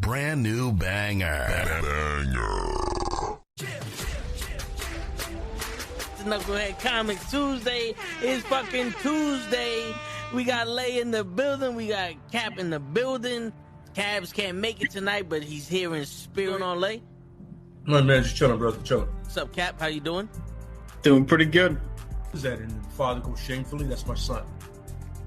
brand new banger. Knucklehead Comics Tuesday is fucking Tuesday. We got Lay in the building. We got Cap in the building. Cabs can't make it tonight, but he's here in spirit on Lay. No, man, just chilling, brother, chilling. What's up, Cap? How you doing? Doing pretty good. Is that and the father goes shamefully? That's my son.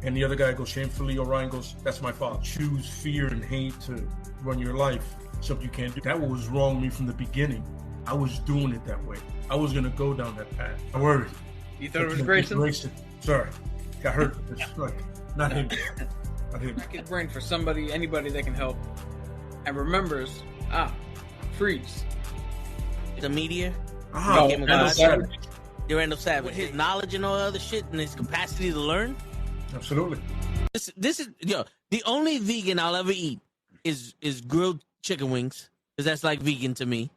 And the other guy goes shamefully. Orion goes, that's my father. Choose fear and hate to run your life. Something you can't do. That was wrong with me from the beginning. I was doing it that way. I was gonna go down that path. I worried. You thought it was Grayson? Sorry, got hurt. It's like not him. Not him. Back his brain for somebody, anybody that can help, and remembers. Freeze. The media. No, Randall Savage. You're Randall Savage. With his knowledge and all other shit and his capacity to learn. Absolutely. This is the only vegan I'll ever eat is grilled chicken wings, because that's like vegan to me.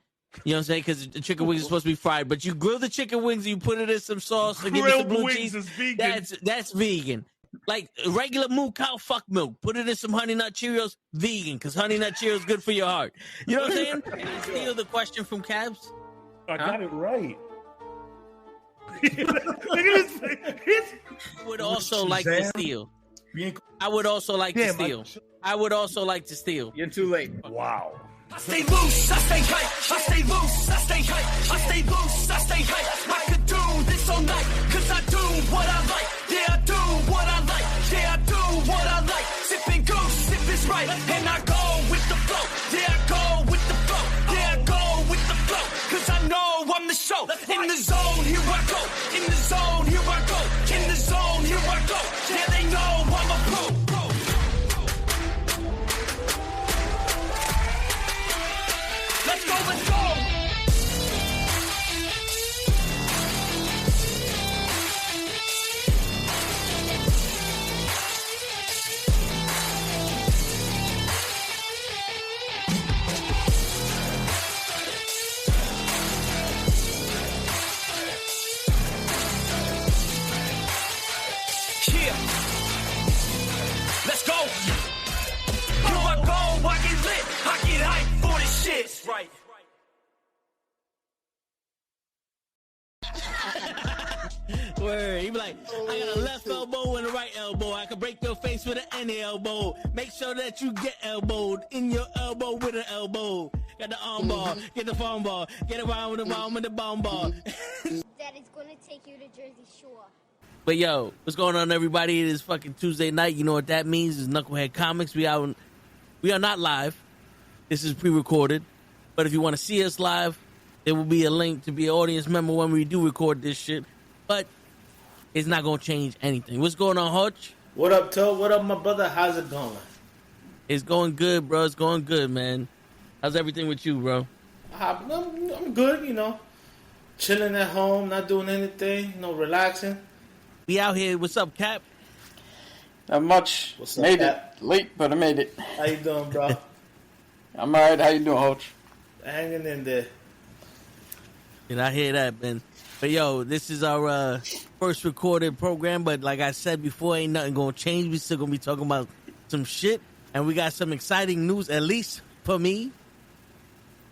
You know what I'm saying? Because the chicken wings are supposed to be fried, but you grill the chicken wings and you put it in some sauce and give it some blue cheese. Is vegan. That's vegan. Like regular moo cow fuck milk. Put it in some Honey Nut Cheerios. Vegan, because Honey Nut Cheerios good for your heart. You know what I'm saying? Can I steal the question from Cabs? I got it right. I would also like to steal. I would also like to steal. I would also like to steal. You're too late. Wow. I stay loose, I stay hype, I stay loose, I stay hype, I stay loose, I stay hype. I could do this all night, cause I do what I like. Yeah, I do what I like. Yeah, I do what I like. Sipping goose, sip is right, and I go with the flow. Yeah, I go with the flow. Yeah, I go with the flow, cause I know I'm the show. In the zone, here I go. In the zone, here I go. In the zone, here I go. Yeah, they know I'm a pro. Let's go, let's go! Yeah. Let's go! Here I go, I get lit, I get hype for this shit. Right. Word. He be like, I got a left elbow and a right elbow. I can break your face with an any elbow. Make sure that you get elbowed in your elbow with an elbow. Got the arm ball, get the phone ball, get around with the bomb with the bomb ball. That is gonna take you to Jersey Shore. But yo, what's going on, everybody? It is fucking Tuesday night. You know what that means? It's Knucklehead Comics. We are not live. This is pre-recorded. But if you want to see us live, there will be a link to be an audience member when we do record this shit. But it's not going to change anything. What's going on, Hutch? What up, Toe? What up, my brother? How's it going? It's going good, bro. It's going good, man. How's everything with you, bro? I'm good, you know. Chilling at home, not doing anything, relaxing. We out here. What's up, Cap? Not much. What's up, made Cap? it late, but I made it. How you doing, bro? I'm alright. How you doing, Hoach? Hanging in there. And I hear that, man. But yo, this is our first recorded program. But like I said before, ain't nothing gonna change. We still gonna be talking about some shit, and we got some exciting news. At least for me,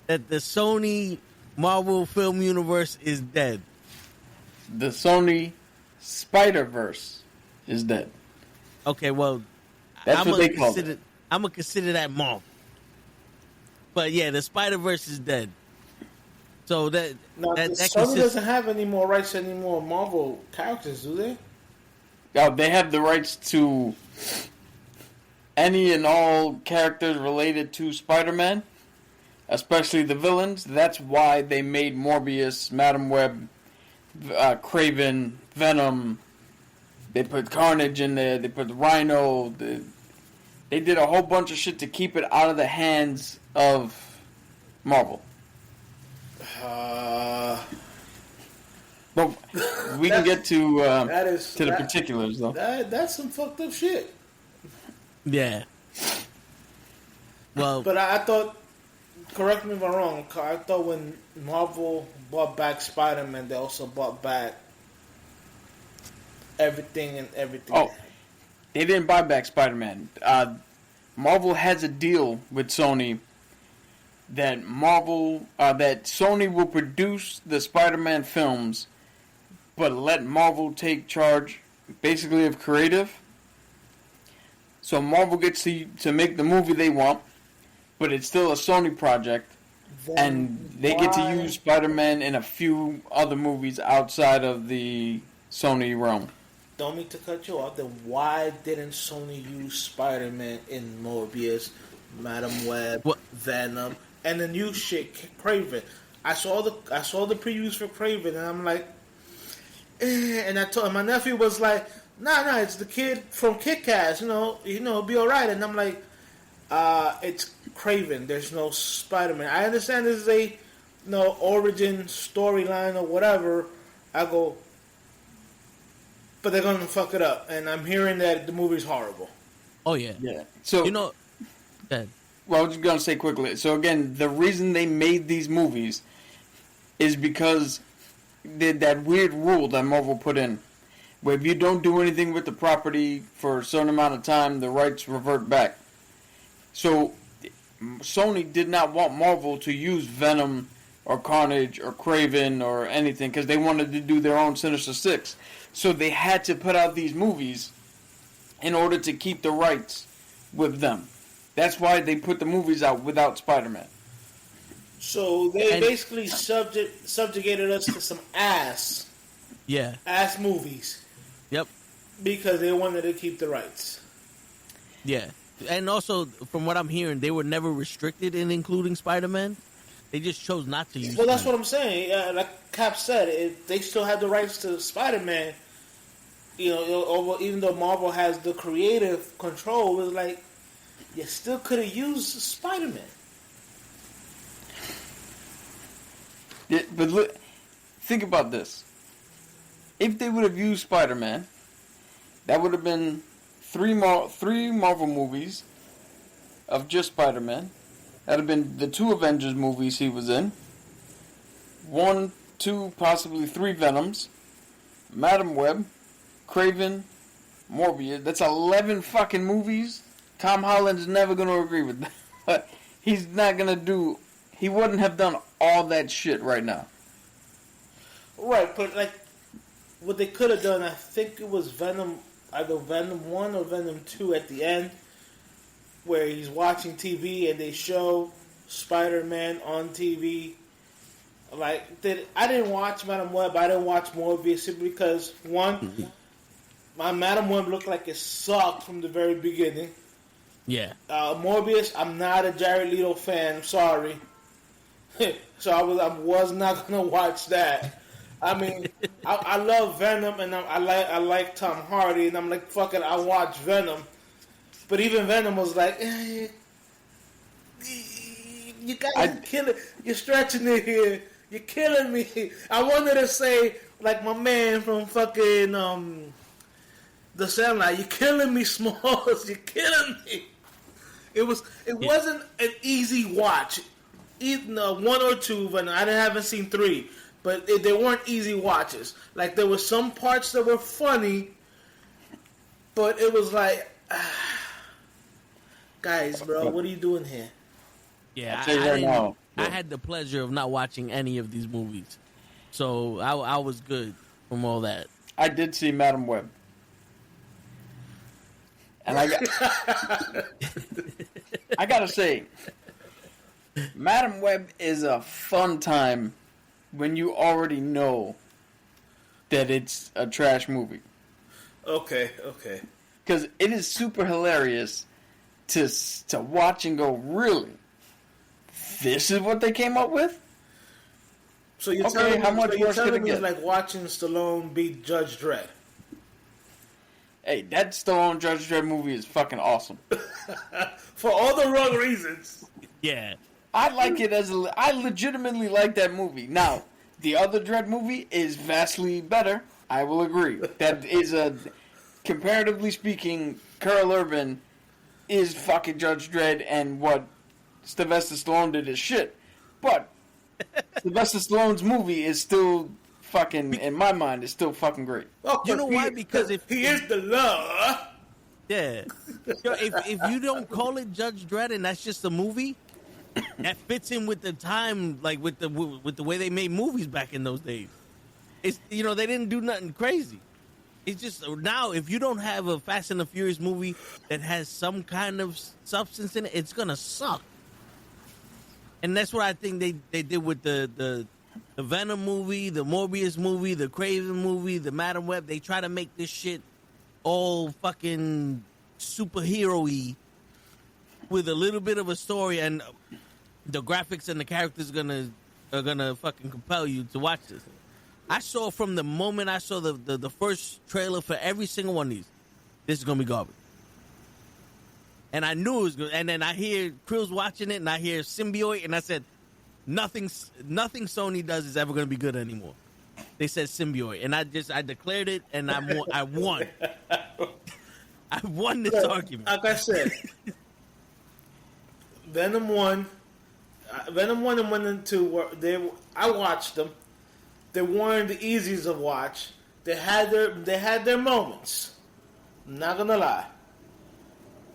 that the Sony Marvel film universe is dead. The Sony Spider-Verse is dead. Okay, well, That's what they call it. I'm gonna consider that Marvel. But yeah, the Spider-Verse is dead. So that Sony doesn't have any more rights anymore Marvel characters, do they? They have the rights to any and all characters related to Spider-Man, especially the villains. That's why they made Morbius, Madam Web, Kraven, Venom. They put Carnage in there. They put Rhino. They did a whole bunch of shit to keep it out of the hands of Marvel. But we can get to the particulars, though. That's some fucked up shit. Yeah. Well, but I thought, correct me if I'm wrong, I thought when Marvel bought back Spider-Man, they also bought back everything. Oh, they didn't buy back Spider-Man. Marvel has a deal with Sony that that Sony will produce the Spider-Man films, but let Marvel take charge, basically, of creative. So Marvel gets to make the movie they want, but it's still a Sony project, and they get to use Spider-Man in a few other movies outside of the Sony realm. Don't mean to cut you off. Then why didn't Sony use Spider-Man in Morbius, Madam Web, Venom, and the new shit, Kraven? I saw the previews for Kraven, and I'm like, and I told my nephew was like, nah, it's the kid from Kick-Ass, it'll be all right. And I'm like, it's Kraven. There's no Spider-Man. I understand this is a origin storyline or whatever. I go, but they're gonna fuck it up, and I'm hearing that the movie's horrible. Oh yeah. So go ahead. Well, I was just gonna say quickly. So again, the reason they made these movies is because that weird rule that Marvel put in, where if you don't do anything with the property for a certain amount of time, the rights revert back. So Sony did not want Marvel to use Venom or Carnage or Kraven or anything because they wanted to do their own Sinister Six. So they had to put out these movies in order to keep the rights with them. That's why they put the movies out without Spider-Man. So they basically subjugated us to some ass movies. Yep. Because they wanted to keep the rights. Yeah. And also, from what I'm hearing, they were never restricted in including Spider-Man. They just chose not to use. Well, that's what I'm saying. Like Cap said, if they still had the rights to Spider-Man, even though Marvel has the creative control, it was like you still could have used Spider-Man. Yeah, but look, think about this. If they would have used Spider-Man, that would have been three Marvel movies of just Spider-Man. That would have been the 2 Avengers movies he was in. 1, 2, possibly 3 Venoms. Madam Web, Kraven, Morbius. That's 11 fucking movies. Tom Holland's never going to agree with that. He's not going to do... He wouldn't have done all that shit right now. Right, but like what they could have done, I think it was Venom, either Venom 1 or Venom 2 at the end, where he's watching TV and they show Spider-Man on TV. Like, I didn't watch Madam Web, I didn't watch Morbius simply because, one, my Madam Web looked like it sucked from the very beginning. Yeah. Morbius, I'm not a Jared Leto fan, I'm sorry. So I was not gonna watch that. I mean, I love Venom and I like Tom Hardy, and I'm like, fuck it, I'll watch Venom. But even Venom was like, you guys kill it. You're stretching it here. You're killing me. I wanted to say, like my man from fucking The Sandlot, you're killing me, Smalls. You're killing me. It wasn't an easy watch. Even 1 or 2, but I haven't seen 3. But they weren't easy watches. Like, there were some parts that were funny, but it was like, guys, bro, what are you doing here? Yeah, I had the pleasure of not watching any of these movies, so I was good from all that. I did see Madam Web, and I gotta say, Madam Web is a fun time when you already know that it's a trash movie. Okay. Because it is super hilarious to watch and go, really? This is what they came up with? So you're okay, how much worse could it me get? it's like watching Stallone beat Judge Dredd. Hey, that Stallone Judge Dredd movie is fucking awesome. For all the wrong reasons. Yeah. I like it I legitimately like that movie. Now, the other Dredd movie is vastly better. I will agree. That is comparatively speaking, Carl Urban is fucking Judge Dredd, and what Sylvester Stallone did is shit. But Sylvester Stallone's movie is still fucking, in my mind, is still fucking great. Oh, You know why? Because if he is the law. Yeah. Yo, if you don't call it Judge Dredd and that's just a movie, that fits in with the time, like with the way they made movies back in those days. It's they didn't do nothing crazy. It's just now if you don't have a Fast and the Furious movie that has some kind of substance in it, it's gonna suck. And that's what I think they did with the Venom movie, the Morbius movie, the Craven movie, the Madam Web. They try to make this shit all fucking superhero-y with a little bit of a story, and the graphics and the characters are gonna fucking compel you to watch this. I saw from the moment I saw the first trailer for every single one of these, this is gonna be garbage. And I knew it was good. And then I hear Krill's watching it, and I hear Symbiote, and I said, nothing Sony does is ever gonna be good anymore. They said Symbiote, and I declared it, and I won. I won this argument. Like I said, Venom 1 and Venom 2 I watched them. They weren't the easiest to watch. They had their moments. I'm not gonna lie.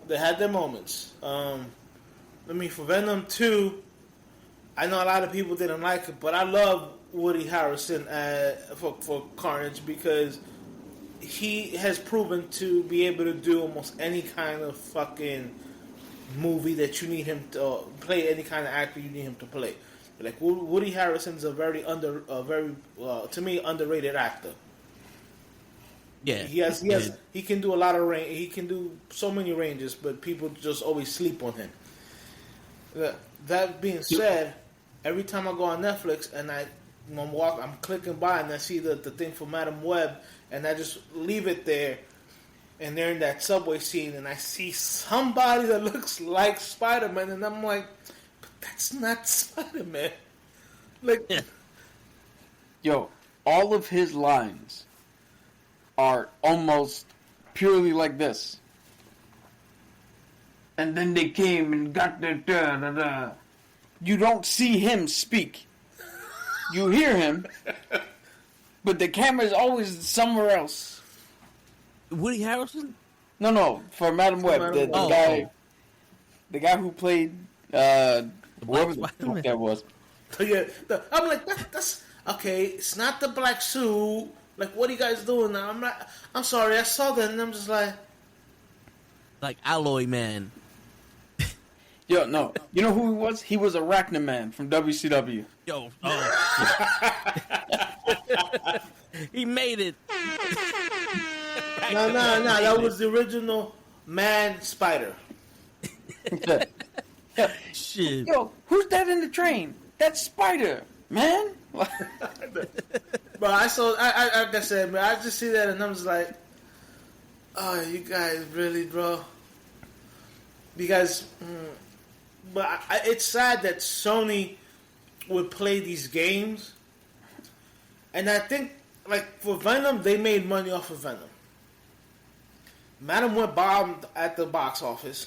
They had their moments. For Venom 2, I know a lot of people didn't like it, but I love Woody Harrelson for Carnage because he has proven to be able to do almost any kind of fucking movie that you need him to play, any kind of actor you need him to play. Like Woody Harrelson's a very to me underrated actor. Yeah, he can do a lot of range. He can do so many ranges, but people just always sleep on him. That being said, every time I go on Netflix and I'm clicking by and I see the thing for Madam Web, and I just leave it there, and they're in that subway scene, and I see somebody that looks like Spider-Man, and I'm like, but that's not Spider-Man. Like, yo, all of his lines are almost purely like this. And then they came and got their da-da-da. You don't see him speak. You hear him, but the camera is always somewhere else. Woody Harrelson? No, for Madam Web, the guy who played whoever the fuck that was. Yeah, I'm like, that's okay. It's not the black suit. Like, what are you guys doing now? I'm sorry, I saw that, and I'm just like Alloy Man. Yo, no. You know who he was? He was Arachnaman from WCW. Yo, he made it. No. That was the original Man Spider. Shit. Yo, who's that in the train? That's Spider, man. But I like I said, man, I just see that and I'm just like, oh, you guys really, bro. Because, but it's sad that Sony would play these games. And I think, like, for Venom, they made money off of Venom. Madam Web bombed at the box office.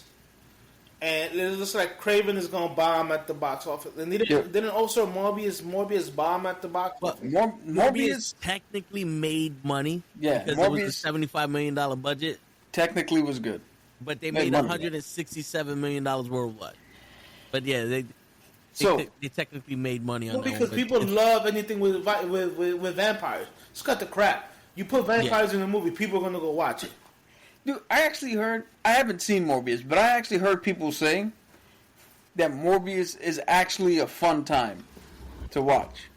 And it looks like Craven is going to bomb at the box office. And didn't also Morbius bomb at the box office? Morbius technically made money. Yeah, because it was a $75 million budget. Technically was good. But they made $167 million worldwide. But yeah, they technically made money on that. Because people love anything with vampires. It's cut the crap. You put vampires in a movie, people are going to go watch it. Dude, I haven't seen Morbius, but I actually heard people saying that Morbius is actually a fun time to watch.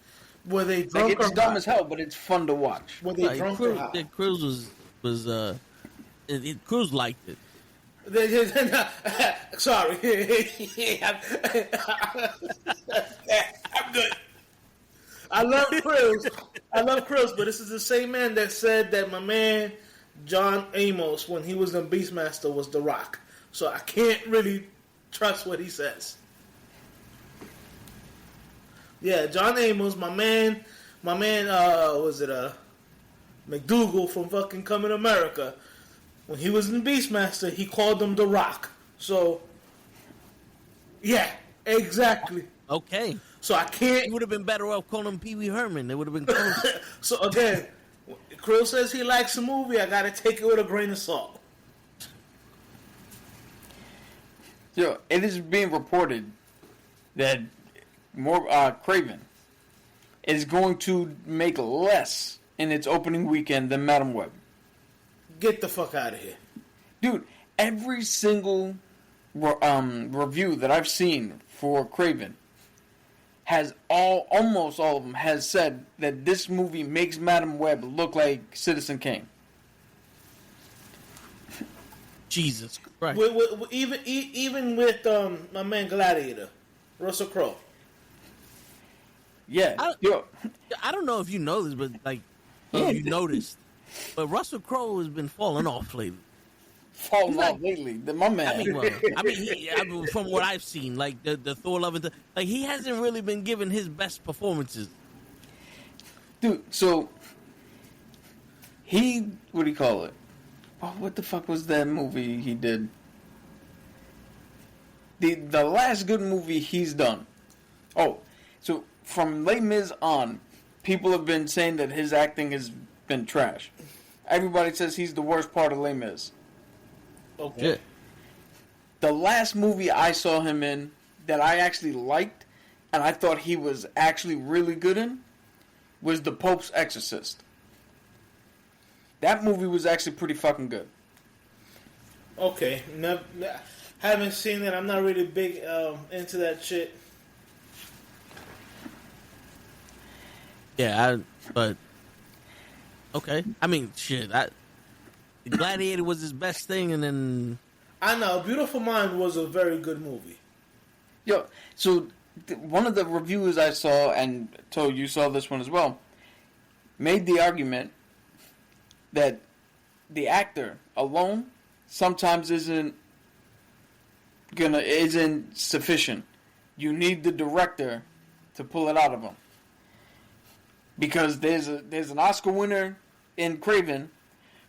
Were they drunk like, it's dumb as hell, but it's fun to watch. Were they drunk or hot? Cruz Cruz liked it. Sorry. I'm good. I love Cruz, but this is the same man that said that my man John Amos, when he was in Beastmaster, was The Rock. So I can't really trust what he says. Yeah, John Amos, my man, McDougal from fucking Coming to America. When he was in Beastmaster, he called him The Rock. So, yeah, exactly. Okay. So I can't... He would have been better off calling him Pee Wee Herman. They would have been close. So, again... Krill says he likes a movie. I gotta take it with a grain of salt. Yo, it is being reported that Craven is going to make less in its opening weekend than Madam Web. Get the fuck out of here. Dude, every single review that I've seen for Craven has almost all of them has said that this movie makes Madam Web look like Citizen Kane. Jesus Christ. Even with my man Gladiator, Russell Crowe. Yeah. I don't know if you know this, but like, if you noticed, but Russell Crowe has been falling off lately. Lately. My man. I mean, from what I've seen, like the Thor Love and like he hasn't really been giving his best performances. Dude, so what do you call it? Oh, what the fuck was that movie he did? The last good movie he's done. Oh, so from Les Mis on, people have been saying that his acting has been trash. Everybody says he's the worst part of Les Mis. Okay. Yeah. The last movie I saw him in that I actually liked and I thought he was actually really good in was The Pope's Exorcist. That movie was actually pretty fucking good. Okay. Haven't seen it. I'm not really big into that shit. Yeah, but okay. I mean, shit. Gladiator was his best thing, and then I know Beautiful Mind was a very good movie. Yo, so one of the reviewers I saw, and told you saw this one as well, made the argument that the actor alone sometimes isn't sufficient. You need the director to pull it out of him. Because there's an Oscar winner in Craven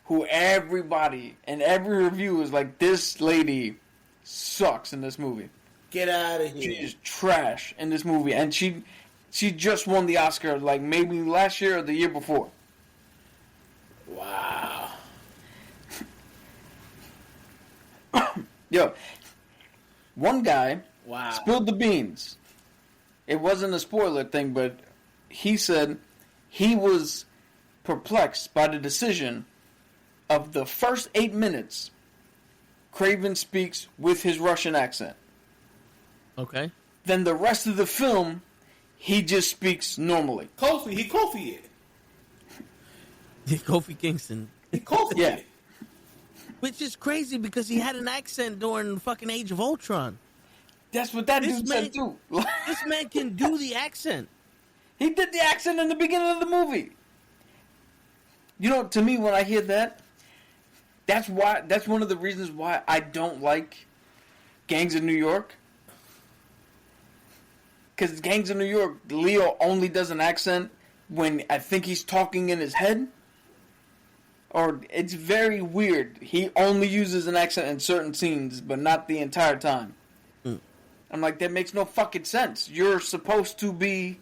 who everybody and every review is like, this lady sucks in this movie. Get out of here. She is trash in this movie, and she just won the Oscar like maybe last year or the year before. Wow. Yo, one guy Wow. spilled the beans. It wasn't a spoiler thing, but he said he was perplexed by the decision of the first 8 minutes. Craven speaks with his Russian accent. okay. Then the rest of the film, he just speaks normally. Kofi it. Kofi Kingston, Kofi Yeah. it. which is crazy because he had an accent during fucking Age of Ultron. That's what that This dude man- said too. This man can do the accent. He did the accent in the beginning of the movie. You know, to me, when I hear that, that's one of the reasons why I don't like Gangs of New York. Because Gangs of New York, Leo only does an accent when I think he's talking in his head. Or it's very weird. He only uses an accent in certain scenes, but not the entire time. I'm like, that makes no fucking sense. You're supposed to be...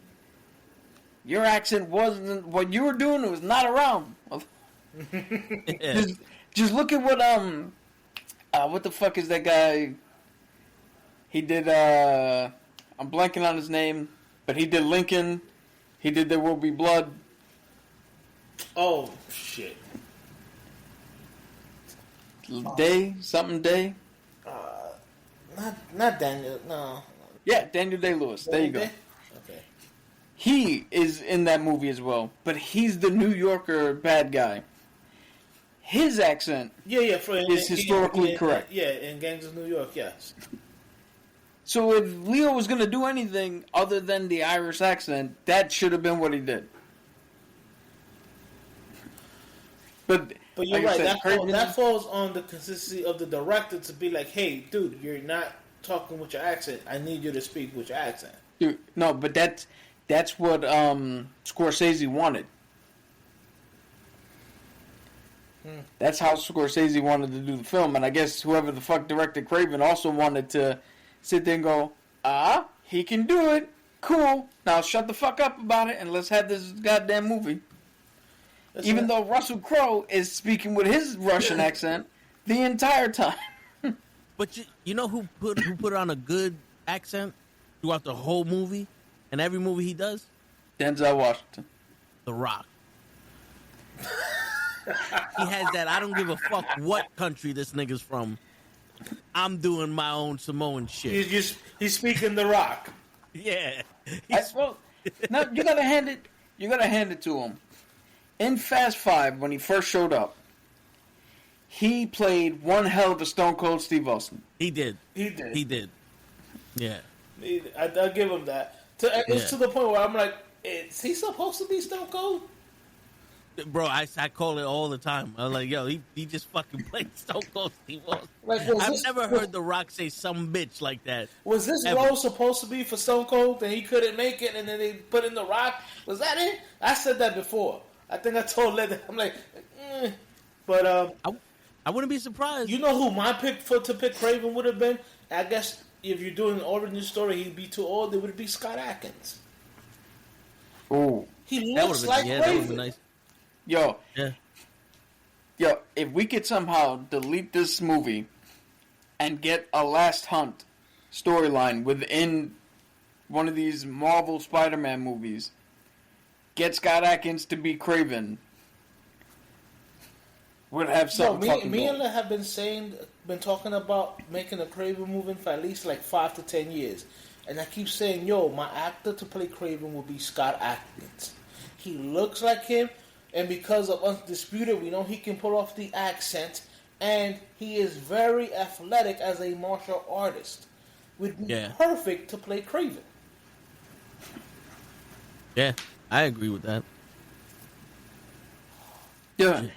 Your accent wasn't... What you were doing was not around. Yeah. Just look at what the fuck is that guy? He did, I'm blanking on his name, but he did Lincoln. He did There Will Be Blood. Oh shit. Day? Not Daniel. No. Yeah, Daniel Day-Lewis. There you go. Okay. He is in that movie as well, but he's the New Yorker bad guy. His accent Yeah. is historically correct. Yeah, in Gangs of New York, yes. So if Leo was going to do anything other than the Irish accent, that should have been what he did. But you're like I right. said, That falls on the consistency of the director to be like, hey, dude, you're not talking with your accent. I need you to speak with your accent. Dude, no, but that's what Scorsese wanted. That's how Scorsese wanted to do the film, and I guess whoever the fuck directed Craven also wanted to sit there and go, he can do it. Cool. Now shut the fuck up about it and let's have this goddamn movie. Even though Russell Crowe is speaking with his Russian accent the entire time. But you know who put on a good accent? throughout the whole movie and every movie he does? Denzel Washington. The Rock. He has that. I don't give a fuck what country this nigga's from. I'm doing my own Samoan shit. He's speaking The Rock. Yeah. Well, no, you gotta hand it to him. In Fast 5, when he first showed up, he played one hell of a Stone Cold Steve Austin. He did. Yeah. I'll give him that. It's to the point where I'm like, is he supposed to be Stone Cold? Bro, I call it all the time. I'm like, yo, he just fucking played Stone Cold Steve Austin. Like, I've never heard The Rock say some bitch like that. Was this role supposed to be for Stone Cold and he couldn't make it and then they put in The Rock? Was that it? I said that before. I think I told Led that. I'm like, But I wouldn't be surprised. You know who my pick to pick Craven would have been? I guess if you're doing an origin story, he'd be too old. It would be Scott Adkins. Ooh. He looks like Craven. That would be nice. Yo, yeah. If we could somehow delete this movie and get a Last Hunt storyline within one of these Marvel Spider-Man movies, get Scott Adkins to be Craven, would have something. Me and Le have been talking about making a Craven movie for at least like 5 to 10 years, and I keep saying, yo, my actor to play Craven will be Scott Adkins. He looks like him. And because of Undisputed, we know he can pull off the accent. And he is very athletic as a martial artist. Would be perfect to play Craven. Yeah, I agree with that. Yeah.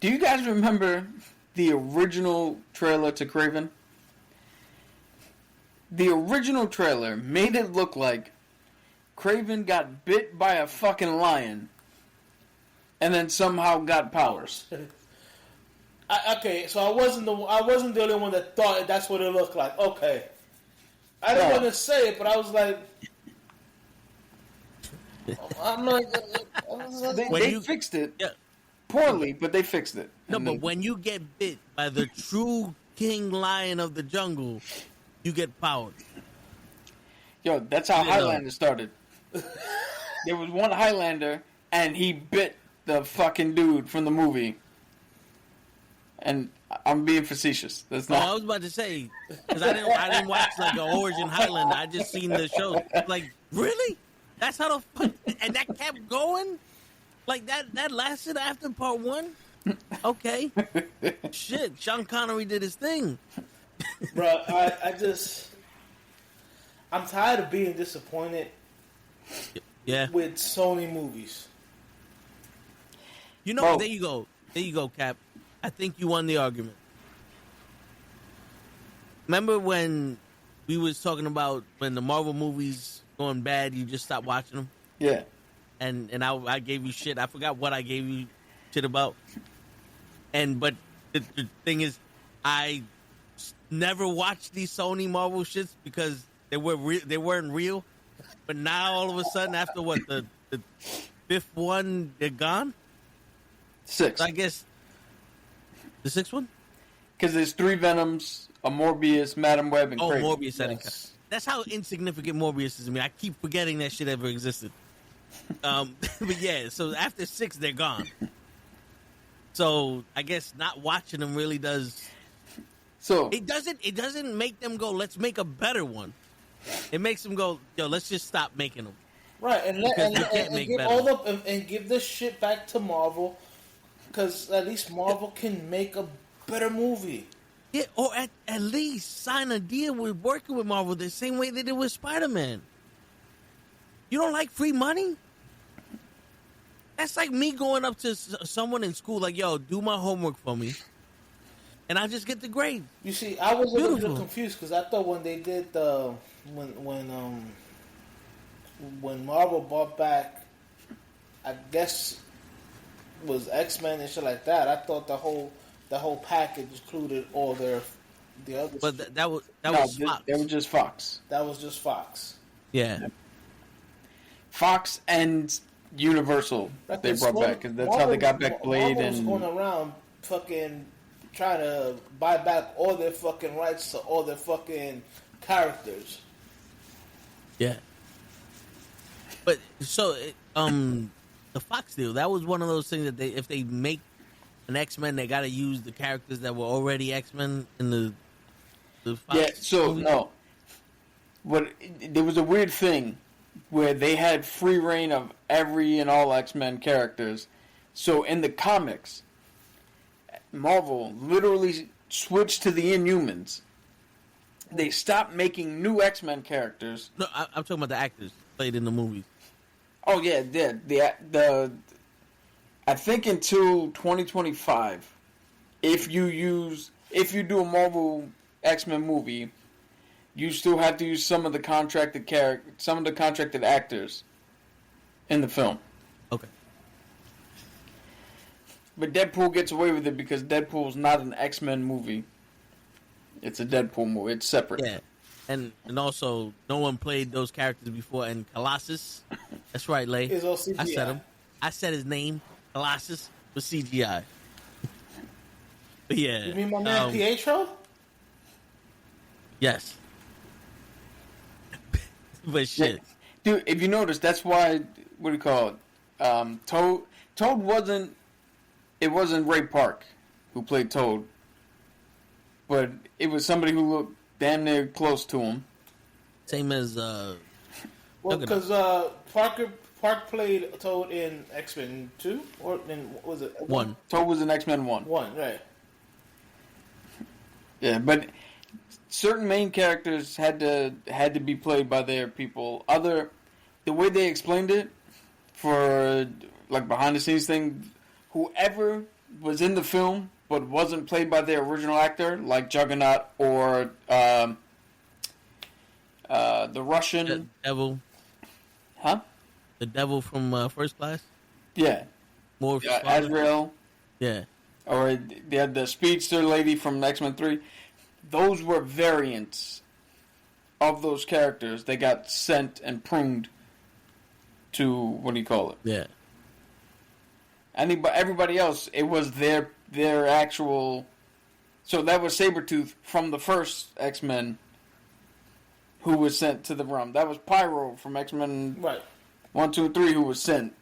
Do you guys remember the original trailer to Craven? The original trailer made it look like Craven got bit by a fucking lion. And then somehow got powers. Okay, so I wasn't the only one that thought that's what it looked like. Okay, I didn't want to say it, but I was like, they fixed it poorly, but they fixed it. No, but when you get bit by the true king lion of the jungle, you get powers. Yo, that's how Highlander started. There was one Highlander, and he bit the fucking dude from the movie. And I'm being facetious. That's not. I was about to say, because I didn't watch like an Origin Highlander. I just seen the show. Like, really? That's how the fuck? And that kept going? Like that lasted after part 1? Okay. Shit, Sean Connery did his thing. Bro, I'm tired of being disappointed. Yeah. With Sony movies. You know, there you go, Cap. I think you won the argument. Remember when we was talking about when the Marvel movies going bad, you just stop watching them? Yeah. And I gave you shit. I forgot what I gave you shit about. But the thing is, I never watched these Sony Marvel shits because they weren't real. But now all of a sudden, after what the 5th one, they're gone. 6. So I guess the 6th one? Because there's 3 Venoms, a Morbius, Madam Web, and Craven. Morbius. Yes. That's how insignificant Morbius is to me. I keep forgetting that shit ever existed. But yeah, so after 6, they're gone. So I guess not watching them really does. So it doesn't make them go, let's make a better one. It makes them go, yo, let's just stop making them. Right, and give this shit back to Marvel, because at least Marvel can make a better movie. Yeah, or at least sign a deal with working with Marvel the same way they did with Spider-Man. You don't like free money? That's like me going up to someone in school like, yo, do my homework for me. And I just get the grade. You see, I was a little confused because I thought when they did when Marvel bought back, I guess was X-Men and shit like that. I thought the whole package included all the other. But that was Fox. They were just Fox. That was just Fox. Yeah. Fox and Universal they brought back. That's Marvel, how they got back Blade Marvel was and going around fucking trying to buy back all their fucking rights to all their fucking characters. Yeah. But so the Fox deal, that was one of those things that if they make an X-Men, they got to use the characters that were already X-Men in the Fox. Yeah. So movie? no. There was a weird thing where they had free reign of every and all X-Men characters. So in the comics, Marvel literally switched to the Inhumans. They stopped making new X-Men characters. No, I'm talking about the actors played in the movies. Oh yeah, the I think until 2025, if you do a Marvel X-Men movie, you still have to use some of the contracted actors in the film. Okay. But Deadpool gets away with it because Deadpool's not an X-Men movie. It's a Deadpool movie. It's separate. Yeah. And also, no one played those characters before. And Colossus, that's right, Lay. It's all CGI. I said him. I said his name. Colossus was CGI. But yeah. You mean my man Pietro? Yes. But shit. Yeah. Dude, if you notice, that's why, what do you call it? Toad wasn't Ray Park who played Toad. But it was somebody who looked damn near close to him. Same as, Well, because Park played Toad in X-Men 2? Or in, was it 1? Toad was in X-Men 1. 1, right. Yeah, but certain main characters had to be played by their people. The way they explained it for like behind the scenes thing, whoever was in the film but wasn't played by their original actor, like Juggernaut or the Russian The devil. Huh? The devil from First Class? Yeah. Azrael. Yeah. Or they had the speedster lady from X-Men 3. Those were variants of those characters. They got sent and pruned to, what do you call it? Yeah. Everybody else, it was their actual... So that was Sabretooth from the first X-Men who was sent to the realm. That was Pyro from X-Men 1, 2, and 3 who was sent.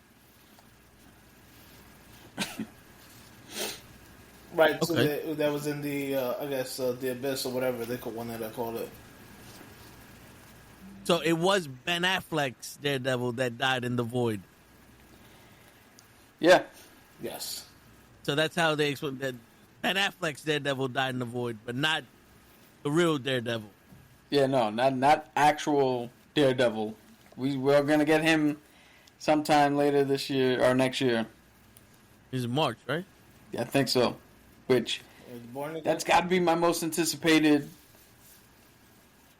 Right, Okay. so that was in the, I guess, the Abyss or whatever they wanted to call it. So it was Ben Affleck's Daredevil that died in the void. Yeah. Yes. So that's how they explain that Ben Affleck's Daredevil died in the void, but not the real Daredevil. Yeah, no, not actual Daredevil. We're gonna get him sometime later this year or next year. It's March, right? Yeah, I think so. Which that's got to be my most anticipated.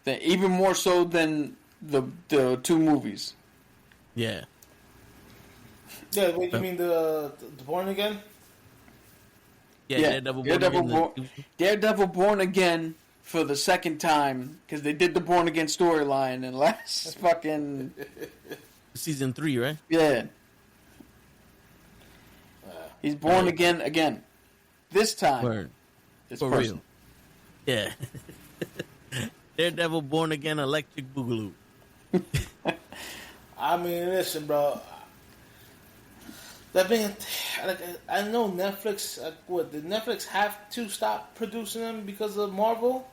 Even more so than the two movies. Yeah. Yeah, wait, you mean the Born Again? Yeah, Daredevil Born Again for the second time because they did the Born Again storyline in last fucking season 3, right? Yeah. He's born again. This time, Word. it's For personal. real. Yeah. Daredevil Born Again Electric Boogaloo. I mean, listen, bro. That being, like, I know Netflix. Did Netflix have to stop producing them because of Marvel?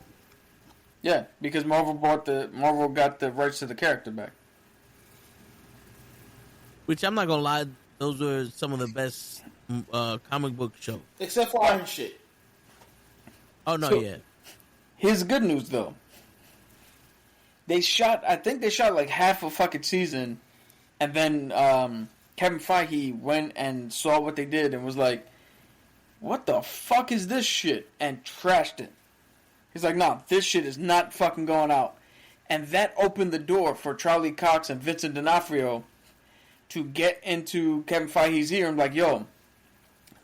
Yeah, because Marvel got the rights to the character back. Which I'm not gonna lie, those were some of the best comic book shows. Except for Iron Shit. Oh no, So- yeah. Here's the good news, though. I think they shot like half a fucking season, and then Kevin Feige went and saw what they did and was like, "What the fuck is this shit?" and trashed it. He's like, "No, this shit is not fucking going out," and that opened the door for Charlie Cox and Vincent D'Onofrio to get into Kevin Feige's ear and be like, "Yo,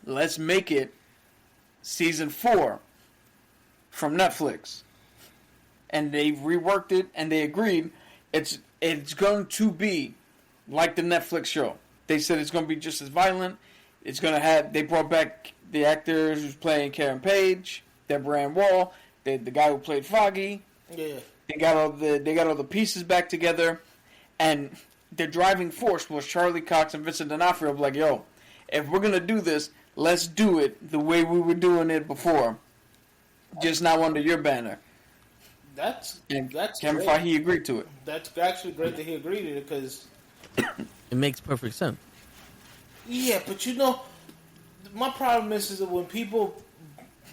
let's make it season 4 from Netflix." And they reworked it, and they agreed it's going to be like the Netflix show. They said it's going to be just as violent. It's going to have. They brought back the actors who's playing Karen Page, Deborah Ann Wall, the guy who played Foggy. Yeah. They got all the pieces back together. And the driving force was Charlie Cox and Vincent D'Onofrio. Like, yo, if we're gonna do this, let's do it the way we were doing it before, just now under your banner. That's Kevin great. Feige agreed to it. That's actually great that he agreed to it because It makes perfect sense. yeah, but my problem is that when people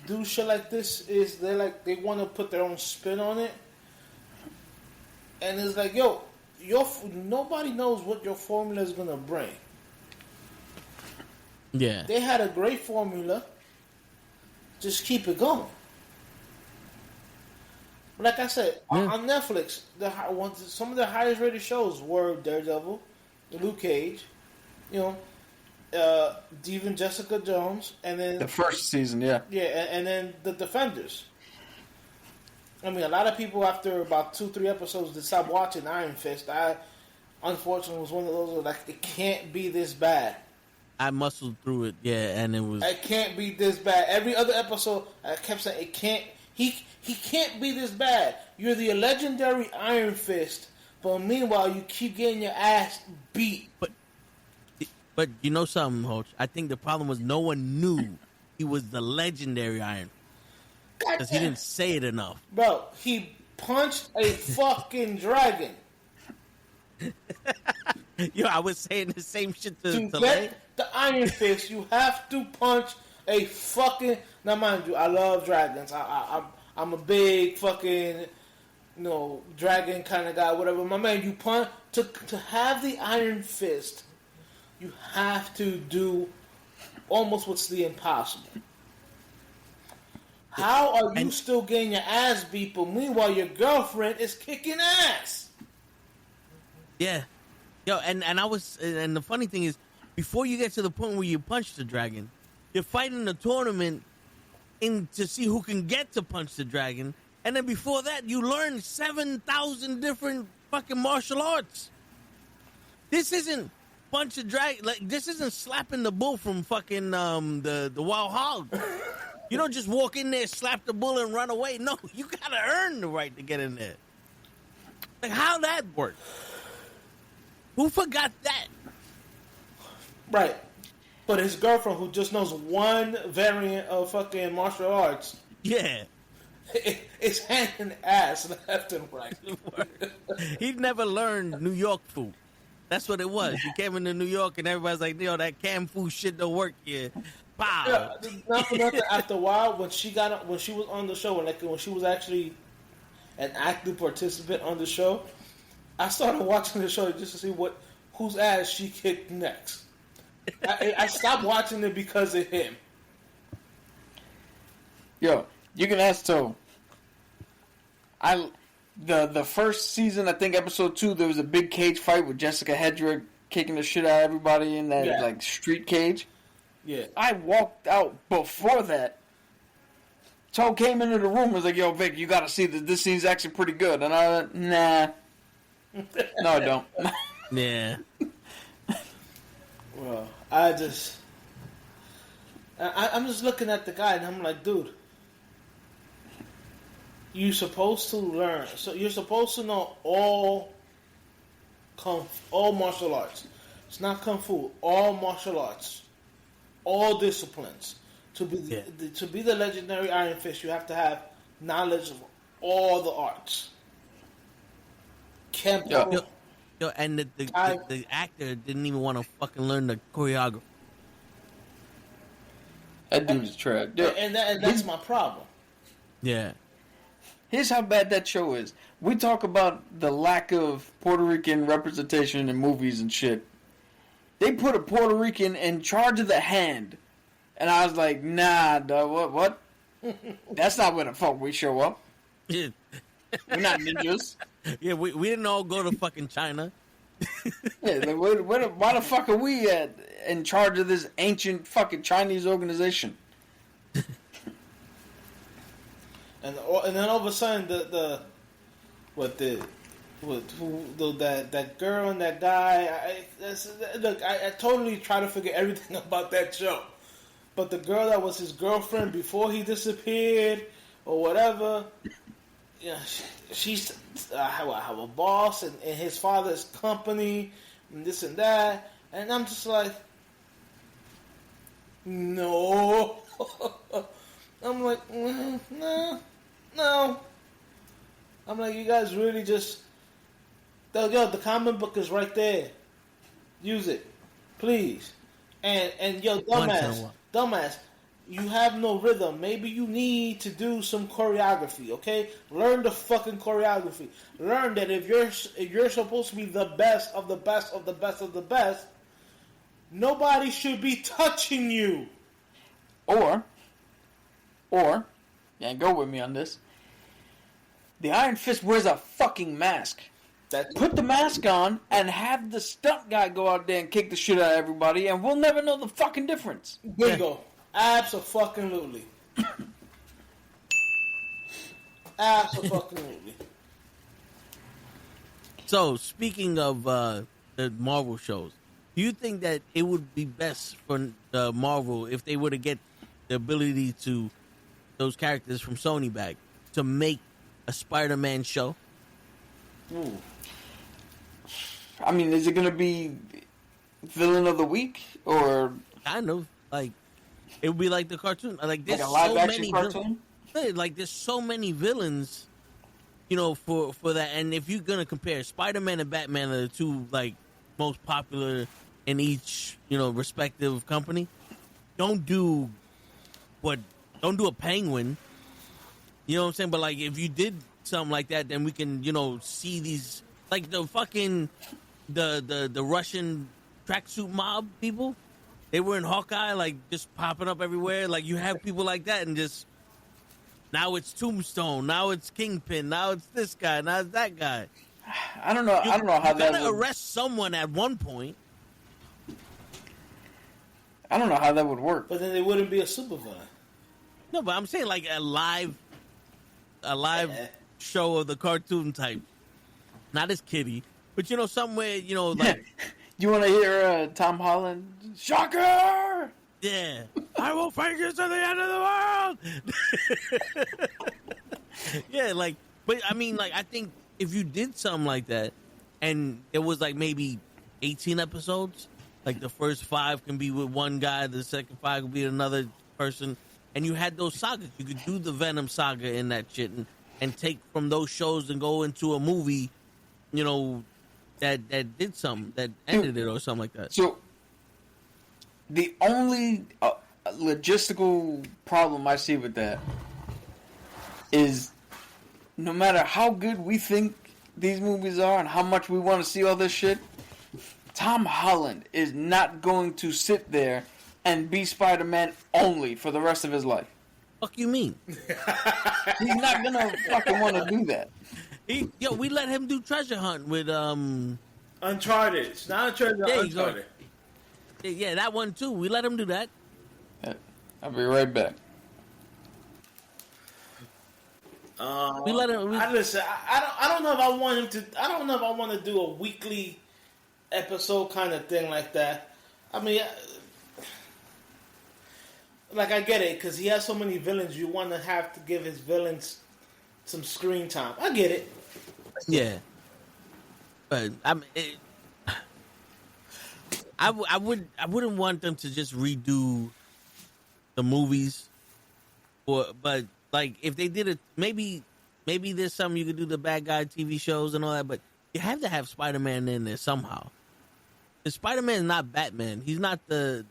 do shit like this, is they want to put their own spin on it, and it's like, yo, nobody knows what your formula is gonna bring. Yeah. They had a great formula. Just keep it going. Like I said, on Netflix, some of the highest rated shows were Daredevil, Luke Cage, even Jessica Jones, and then The first season, yeah. yeah, and then the Defenders. I mean, a lot of people after about 2-3 episodes they stopped watching Iron Fist. I unfortunately was one of those like it can't be this bad. I muscled through it, yeah, and it was. It can't be this bad. Every other episode, I kept saying it can't. He can't be this bad. You're the legendary Iron Fist, but meanwhile you keep getting your ass beat. But you know something, Hoach? I think the problem was no one knew he was the legendary Iron, because he didn't say it enough. Bro, he punched a fucking dragon. Yo, I was saying the same shit to To Lay. get the Iron Fist, you have to punch a fucking. Now, mind you, I love dragons. I'm a big fucking, dragon kind of guy. Whatever, my man. You punch to have the Iron Fist. You have to do almost what's the impossible. How are you still getting your ass beat, but meanwhile your girlfriend is kicking ass? Yeah, yo, and the funny thing is, before you get to the point where you punch the dragon, you're fighting a tournament to see who can get to punch the dragon, and then before that, you learn 7,000 different fucking martial arts. This isn't punch a dragon. Like, this isn't slapping the bull from fucking the Wild Hog. You don't just walk in there, slap the bull, and run away. No, you gotta earn the right to get in there. Like, how that work? Who forgot that? Right. But his girlfriend, who just knows one variant of fucking martial arts, Yeah. is handing ass left and right. He'd never learned New York food. That's what it was. He came into New York and everybody's like, that canned food shit don't work here. Pow. Yeah, not for nothing. After a while, when she was on the show, when she was actually an active participant on the show, I started watching the show just to see whose ass she kicked next. I stopped watching it because of him. Yo, you can ask Toe. The first season, I think episode 2, there was a big cage fight with Jessica Hedrick kicking the shit out of everybody in that like street cage. Yeah. I walked out before that. Toe came into the room and was like, yo, Vic, you gotta see this scene's actually pretty good. And I went, nah. No, I don't. Yeah. Well, I'm just looking at the guy and I'm like, dude, you're supposed to learn. So you're supposed to know all martial arts. It's not kung fu. All martial arts, all disciplines. To be the legendary Iron Fist, you have to have knowledge of all the arts. Kempo. Yo, and the actor didn't even want to fucking learn the choreography. That dude is trash. Yeah. And that's my problem. Yeah. Here's how bad that show is. We talk about the lack of Puerto Rican representation in movies and shit. They put a Puerto Rican in charge of the hand. And I was like, nah, dog, what? That's not where the fuck we show up. Yeah. We're not ninjas. Yeah, we didn't all go to fucking China. Yeah, like, why the fuck are we in charge of this ancient fucking Chinese organization? And then all of a sudden that girl and that guy. I totally try to forget everything about that show, but the girl that was his girlfriend before he disappeared or whatever. yeah, she's have a boss and his father's company and this and that, and I'm just like, no. I'm like, no. I'm like, you guys really just, yo, the comic book is right there. Use it, please. And yo, dumbass, you have no rhythm. Maybe you need to do some choreography, okay? Learn the fucking choreography. Learn that if you're supposed to be the best of the best of the best of the best, nobody should be touching you. Or, yeah, go with me on this. The Iron Fist wears a fucking mask. Put the mask on and have the stunt guy go out there and kick the shit out of everybody, and we'll never know the fucking difference. Bingo. Abso-fucking-lutely. Abso-fucking-lutely. So, speaking of the Marvel shows, do you think that it would be best for Marvel if they were to get the ability to, those characters from Sony back, to make a Spider-Man show? Ooh. I mean, is it going to be Villain of the Week, or kind of like it would be like the cartoon, like there's like a live so action many cartoon? like there's so many villains, you know, for that. And if you're gonna compare, Spider-Man and Batman are the two like most popular in each, you know, respective company. Don't do a Penguin. You know what I'm saying? But like, if you did something like that, then we can, you know, see these, like the fucking the Russian tracksuit mob people. They were in Hawkeye, like just popping up everywhere. Like you have people like that, and just now it's Tombstone, now it's Kingpin, now it's this guy, now it's that guy. I don't know. I don't know how that. You're gonna arrest someone at one point. I don't know how that would work. But then they wouldn't be a supervillain. No, but I'm saying like a live show of the cartoon type, not as kiddie, but you know, somewhere, you know, like you want to hear Tom Holland? Shocker! Yeah, I will fight you to the end of the world. Yeah, like, but I mean, like, I think if you did something like that, and it was like maybe 18 episodes, like the first 5 can be with one guy, the second 5 could be another person, and you had those sagas, you could do the Venom saga in that shit, and take from those shows and go into a movie, you know, that did something, that ended it or something like that. So, the only logistical problem I see with that is no matter how good we think these movies are and how much we want to see all this shit, Tom Holland is not going to sit there and be Spider-Man only for the rest of his life. Fuck you mean? He's not gonna fucking want to do that. We let him do Treasure Hunt with Uncharted. It's not Uncharted. Uncharted. Yeah, that one too. We let him do that. I'll be right back. We let him. Listen. I don't know if I want him to. I don't know if I want to do a weekly episode kind of thing like that. I mean, like I get it because he has so many villains. You want to have to give his villains some screen time. I get it. Yeah, but I wouldn't want them to just redo the movies, but like if they did it, maybe there's something you could do, the bad guy TV shows and all that. But you have to have Spider-Man in there somehow. Spider-Man is not Batman. He's not the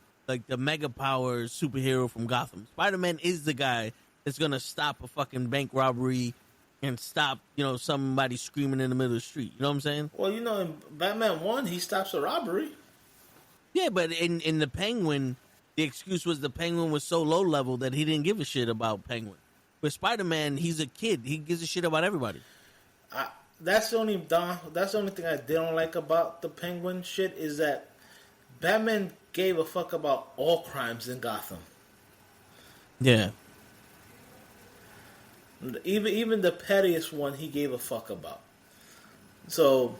mega power superhero from Gotham. Spider-Man is the guy that's gonna stop a fucking bank robbery and stop, you know, somebody screaming in the middle of the street. You know what I'm saying? Well, you know, in Batman 1, he stops a robbery. Yeah, but in the Penguin, the excuse was the Penguin was so low level that he didn't give a shit about Penguin. With Spider-Man, he's a kid. He gives a shit about everybody. That's the only thing I don't like about the Penguin shit is that Batman gave a fuck about all crimes in Gotham. Yeah. Even the pettiest one he gave a fuck about. So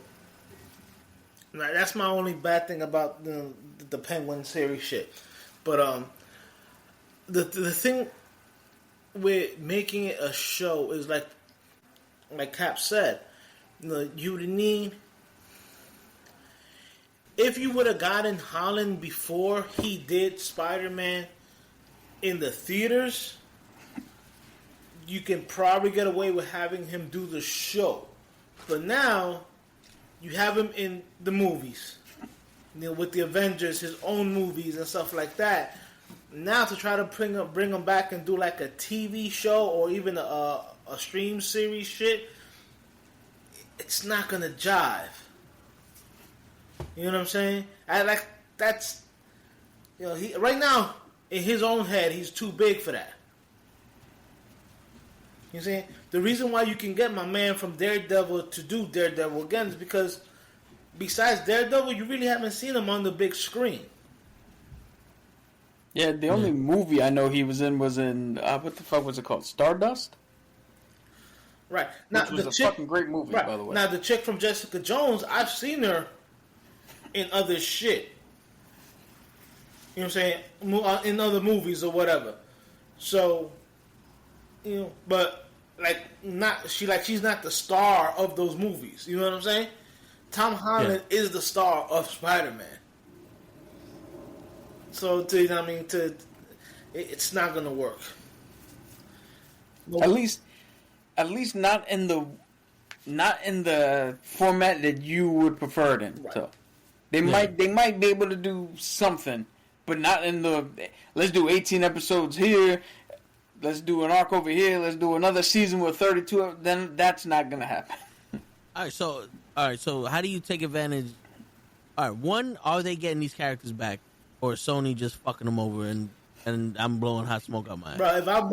that's my only bad thing about the Penguin series shit. But the thing with making it a show is like Cap said, you need. If you would have gotten Holland before he did Spider-Man in the theaters, you can probably get away with having him do the show. But now, you have him in the movies, with the Avengers, his own movies and stuff like that. Now to try to bring him back and do like a TV show or even a stream series shit, it's not gonna jive. You know what I'm saying? That's he right now in his own head he's too big for that. You know what I'm saying? The reason why you can get my man from Daredevil to do Daredevil again is because besides Daredevil, you really haven't seen him on the big screen. Yeah, the only movie I know he was in what the fuck was it called? Stardust? Right. Now, which was a fucking great movie, by the way. Now, the chick from Jessica Jones, I've seen her in other shit. You know what I'm saying? In other movies or whatever. So, but she's not the star of those movies. You know what I'm saying? Tom Holland is the star of Spider-Man. So it's not gonna work. At least not in the format that you would prefer it in. Right. So they might be able to do something, but not in the. Let's do 18 episodes here. Let's do an arc over here. Let's do another season with 32. Then that's not gonna happen. All right. So how do you take advantage? All right. One, are they getting these characters back? Or Sony just fucking them over and I'm blowing hot smoke out my ass. Bro, if I'm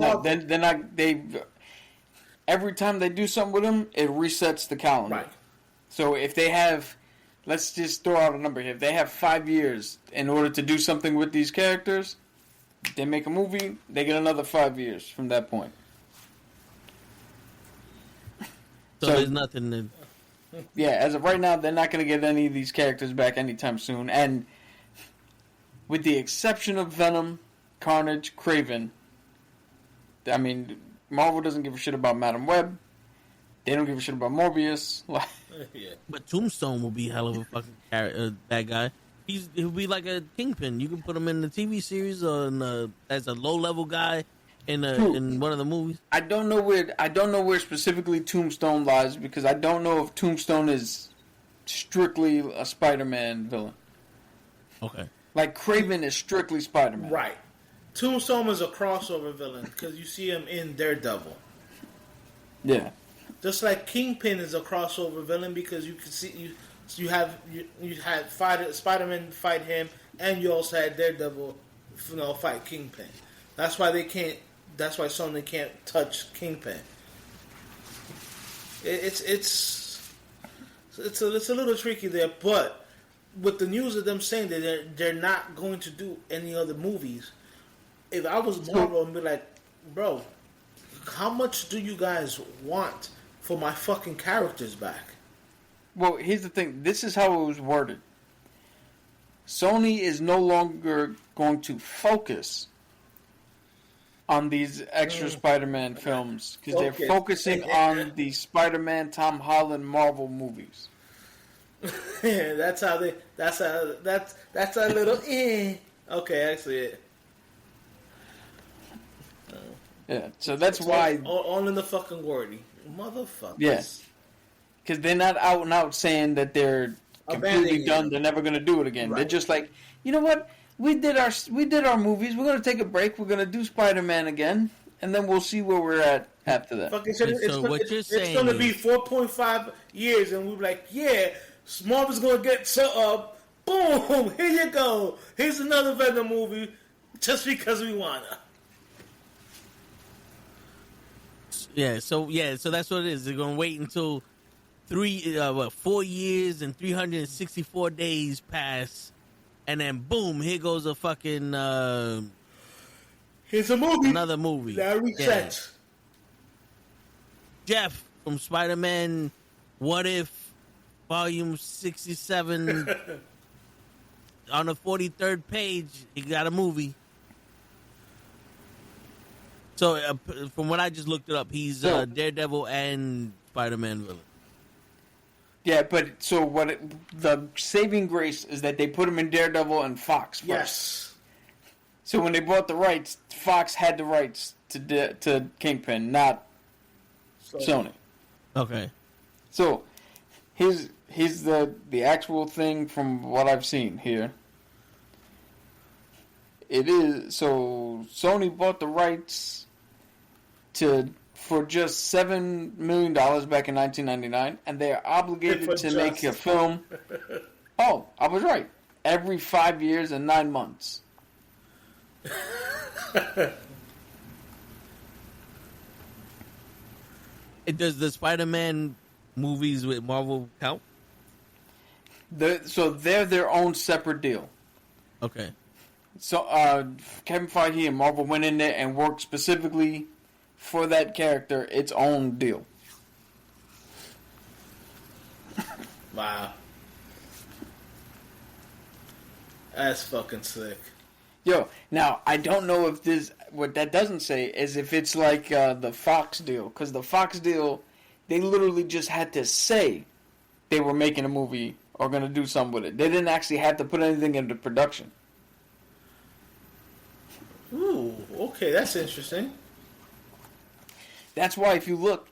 every time they do something with them, it resets the calendar. Right. So if they have, let's just throw out a number here. If they have 5 years in order to do something with these characters, they make a movie, they get another 5 years from that point. So there's nothing to... Yeah, as of right now, they're not going to get any of these characters back anytime soon. And with the exception of Venom, Carnage, Kraven, I mean, Marvel doesn't give a shit about Madam Web. They don't give a shit about Morbius. But Tombstone will be hell of a fucking bad guy. He'll be like a Kingpin. You can put him in the TV series or as a low level guy in one of the movies. I don't know where specifically Tombstone lies because I don't know if Tombstone is strictly a Spider-Man villain. Okay. Like Kraven is strictly Spider-Man. Right. Tombstone is a crossover villain because you see him in Daredevil. Yeah. Just like Kingpin is a crossover villain because you can see you had Spider-Man fight him and you also had Daredevil fight Kingpin. That's why Sony can't touch Kingpin. It's a little tricky there, but with the news of them saying that they're not going to do any other movies, if I was Marvel, I'd be like, bro, how much do you guys want for my fucking characters back? Well, here's the thing. This is how it was worded. Sony is no longer going to focus on these extra Spider-Man films because they're focusing on the Spider-Man Tom Holland Marvel movies. Yeah, that's a little okay, I see it. Yeah, so that's why all in the fucking wordy, motherfuckers. Yes, because they're not out and out saying that they're completely done. They're never going to do it again. Right. They're just like, you know what? We did our movies. We're going to take a break. We're going to do Spider-Man again, and then we'll see where we're at after that. It's going to be 4.5 years, and we're like, yeah. Marvel's gonna get boom, here you go. Here's another Venom movie just because we wanna. So that's what it is. They're gonna wait until 4 years and 364 days pass, and then boom, here goes a fucking here's a movie. Another movie. That resets. Jeff from Spider-Man What If Volume 67 on the 43rd page, he got a movie. So from what I just looked it up, he's Daredevil and Spider-Man villain. Yeah, but so the saving grace is that they put him in Daredevil and Fox first. Yes. So when they bought the rights, Fox had the rights to Kingpin, not Sony. Okay. So here's the actual thing from what I've seen here. It is so Sony bought the rights for just $7 million back in 1999, and they are obligated to make a film. Oh, I was right. Every 5 years and 9 months. Does the Spider-Man movies with Marvel count? So they're their own separate deal. Okay. So Kevin Feige and Marvel went in there and worked specifically for that character, its own deal. Wow. That's fucking sick. Yo, now, I don't know if this... What that doesn't say is if it's like the Fox deal. Because the Fox deal, they literally just had to say they were making a movie or going to do something with it. They didn't actually have to put anything into production. Ooh, okay, that's interesting. That's why if you look...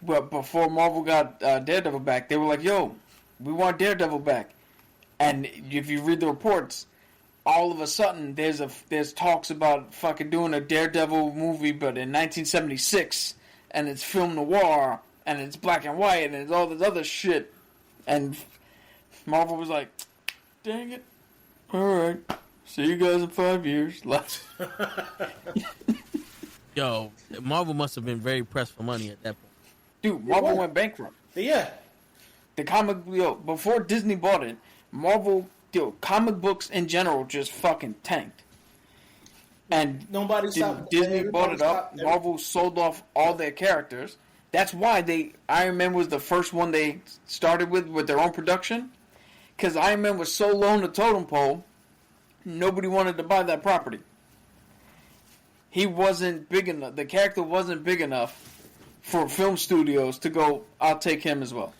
Well, before Marvel got Daredevil back, they were like, yo, we want Daredevil back. And if you read the reports... all of a sudden, there's talks about fucking doing a Daredevil movie, but in 1976, and it's film noir, and it's black and white, and it's all this other shit. And Marvel was like, dang it. Alright. See you guys in 5 years. Yo, Marvel must have been very pressed for money at that point. Dude, Marvel went bankrupt. Yeah. The comic, before Disney bought it, Marvel... comic books in general just fucking tanked. And Disney bought it up. Marvel sold off all their characters. That's why Iron Man was the first one they started with their own production. Because Iron Man was so low on the totem pole, nobody wanted to buy that property. He wasn't big enough. The character wasn't big enough for film studios to go, I'll take him as well.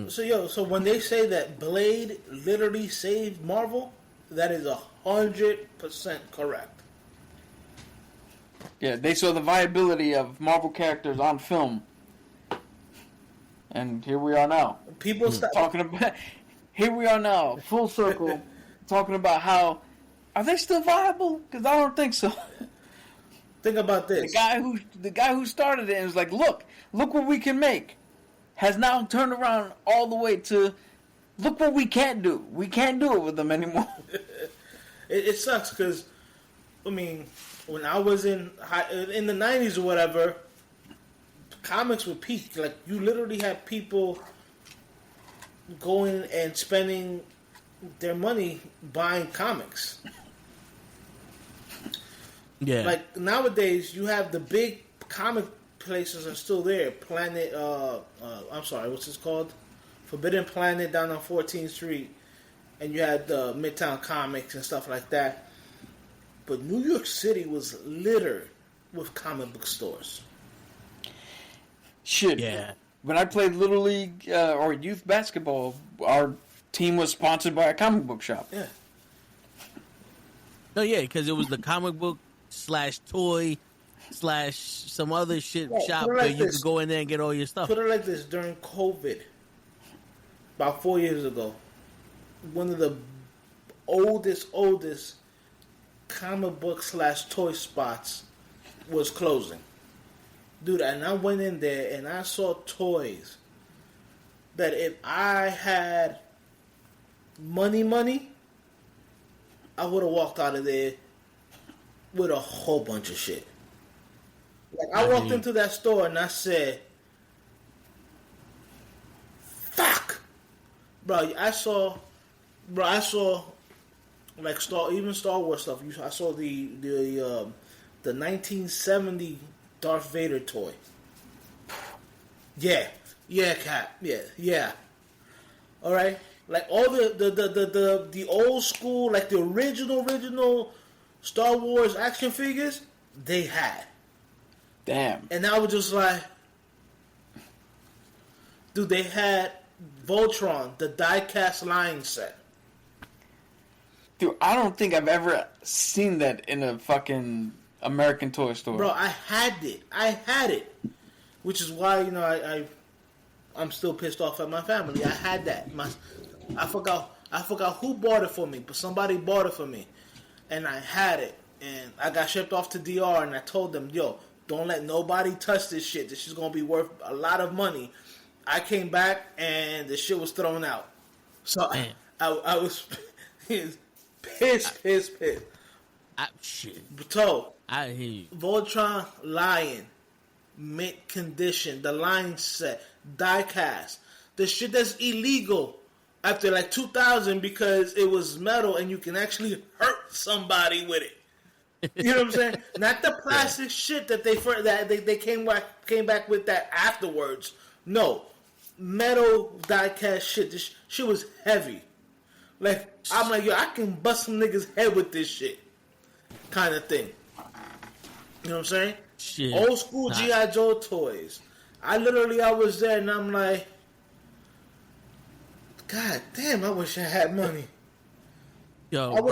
So when they say that Blade literally saved Marvel, that is 100% correct. Yeah, they saw the viability of Marvel characters on film, and here we are now. People talking about. Here we are now, full circle, talking about how are they still viable? Because I don't think so. Think about this: the guy who started it and was like, look what we can make. Has now turned around all the way to, look what we can't do. We can't do it with them anymore. It sucks because, I mean, when I was in the 90s or whatever, comics would peak. Like, you literally had people going and spending their money buying comics. Yeah. Like, nowadays, you have the big comic places are still there. Planet, I'm sorry, what's this called? Forbidden Planet down on 14th Street. And you had the Midtown Comics and stuff like that. But New York City was littered with comic book stores. Shit. Yeah. When I played Little League or youth basketball, our team was sponsored by a comic book shop. Yeah. No, yeah, because it was the comic book / toy / some other shit shop where you could go in there and get all your stuff. Put it like this: during COVID, about 4 years ago, one of the oldest comic book / toy spots was closing. Dude, and I went in there and I saw toys that if I had money, I would have walked out of there with a whole bunch of shit. Like, I walked into that store and I said, fuck! Bro, I saw like Star Wars stuff. I saw the 1970 Darth Vader toy. Yeah, Cap. Yeah. All right, like all the old school, like the original Star Wars action figures, they had. Damn. And I was just like, Dude, they had Voltron, the die-cast lion set. Dude, I don't think I've ever seen that in a fucking American toy store. Bro, I had it. Which is why, you know, I'm still pissed off at my family. I had that. I forgot who bought it for me, but somebody bought it for me. And I had it. And I got shipped off to DR, and I told them, yo, don't let nobody touch this shit. This is going to be worth a lot of money. I came back, and the shit was thrown out. So I was pissed. Shit. So, I hear you. Voltron Lion, mint condition, the line set, die cast. The shit that's illegal after like 2000 because it was metal and you can actually hurt somebody with it. You know what I'm saying? Not the plastic shit that they came back with that afterwards. No, metal die cast shit. This shit was heavy. Like I'm like, yo, I can bust some niggas head with this shit, kind of thing. You know what I'm saying? Shit. Old school G.I. Joe toys. I was there and I'm like, God damn, I wish I had money. Yo, if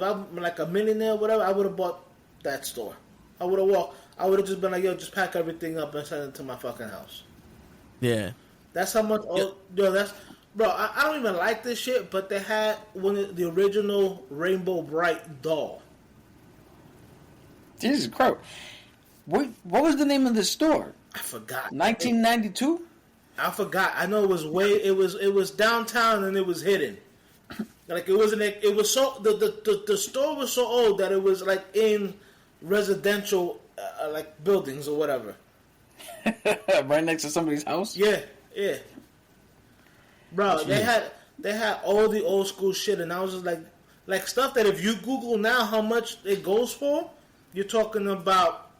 I'm like a millionaire or whatever, I would have bought that store. I would have just been like, yo, just pack everything up and send it to my fucking house. Yeah. That's how much. Bro, I don't even like this shit, but they had the original Rainbow Bright doll. Jesus Christ. What was the name of the store? I forgot. 1992? I forgot. I know it was downtown and it was hidden. Like it was so the store was so old that it was like in residential like buildings or whatever. Right next to somebody's house? Yeah. Bro, they had all the old school shit, and I was just like stuff that if you Google now how much it goes for, you're talking about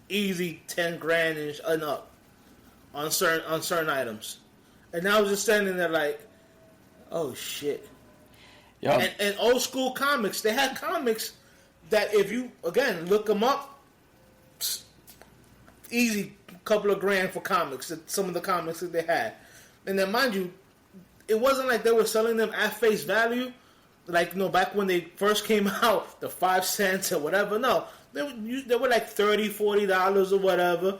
easy 10 grand and up on certain items. And I was just standing there like, oh shit. Yeah. And old school comics, they had comics that if you again look them up, easy couple of grand for comics. Some of the comics that they had, and then mind you, it wasn't like they were selling them at face value, like back when they first came out, the 5 cents or whatever. No, they were like $30, $40 or whatever. You know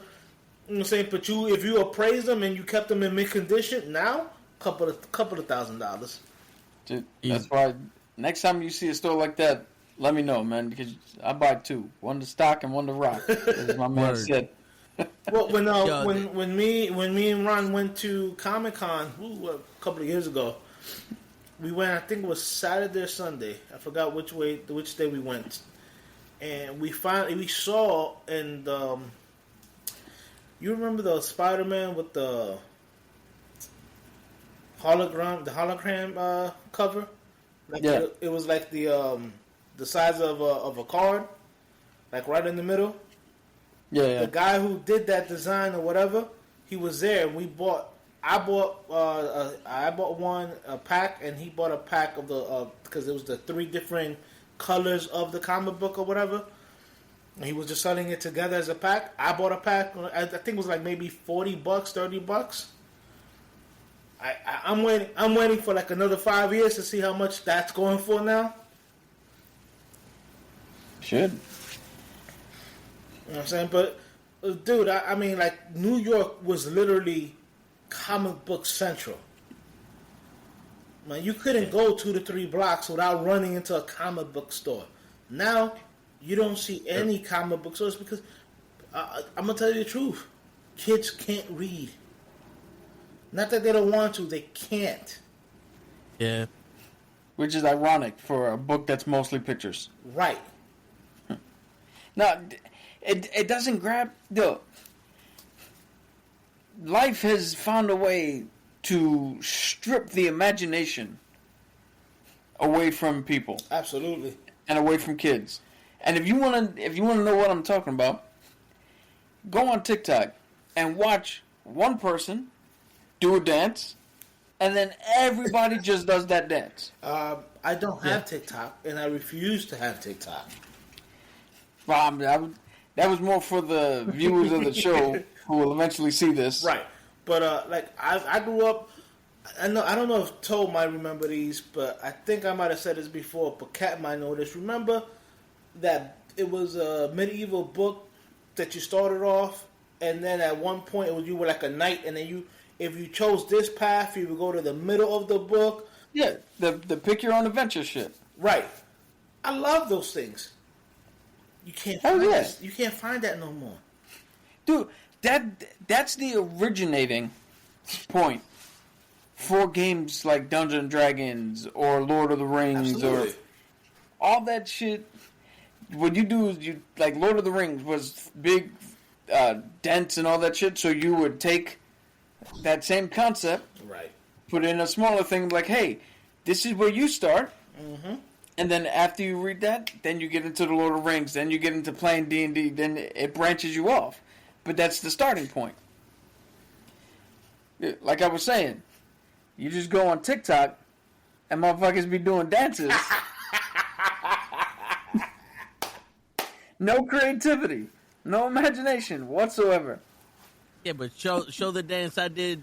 what I'm saying? But if you appraised them and you kept them in mint condition, now couple of $1,000. Dude, that's why next time you see a store like that, let me know, man, because I buy 2, one to stock and one to rock. As my man said. Well, when me and Ron went to Comic-Con a couple of years ago, we went. I think it was Saturday or Sunday. I forgot which day we went, and we saw in the. You remember the Spider-Man with the hologram cover? Like yeah. It was like the size of a card, like right in the middle. Yeah. The guy who did that design or whatever, he was there. And I bought a pack, and he bought a pack of because it was the 3 different colors of the comic book or whatever. And he was just selling it together as a pack. I bought a pack. I think it was like maybe $40, $30. I'm waiting for like another 5 years to see how much that's going for now. Should. You know what I'm saying? But, dude, I mean, like, New York was literally comic book central. Man, you couldn't go 2 to 3 blocks without running into a comic book store. Now, you don't see any comic book stores because, I'm going to tell you the truth, kids can't read. Not that they don't want to, they can't. Yeah. Which is ironic for a book that's mostly pictures. Right. Now, it doesn't grab the. Life has found a way to strip the imagination away from people. Absolutely. And away from kids. And if you wanna know what I'm talking about, go on TikTok and watch one person do a dance, and then everybody just does that dance. I don't have TikTok, and I refuse to have TikTok. Well, that was more for the viewers of the show who will eventually see this. Right. But like I grew up. I don't know if Toe might remember these, but I think I might have said this before. But Cat might know this. Remember that it was a medieval book that you started off, and then at one point you were like a knight, and then if you chose this path, you would go to the middle of the book. Yeah, the pick your own adventure shit. Right. I love those things. You can't. You can't find that no more, dude. That's the originating point for games like Dungeons and Dragons or Lord of the Rings. Absolutely. Or all that shit. What you do is you like Lord of the Rings was big, dense and all that shit. So you would take that same concept, right? Put it in a smaller thing, like, hey, this is where you start. Mm-hmm. And then after you read that, then you get into the Lord of the Rings. Then you get into playing D&D. Then it branches you off. But that's the starting point. Like I was saying, you just go on TikTok and motherfuckers be doing dances. No creativity. No imagination whatsoever. Yeah, but show the dance I did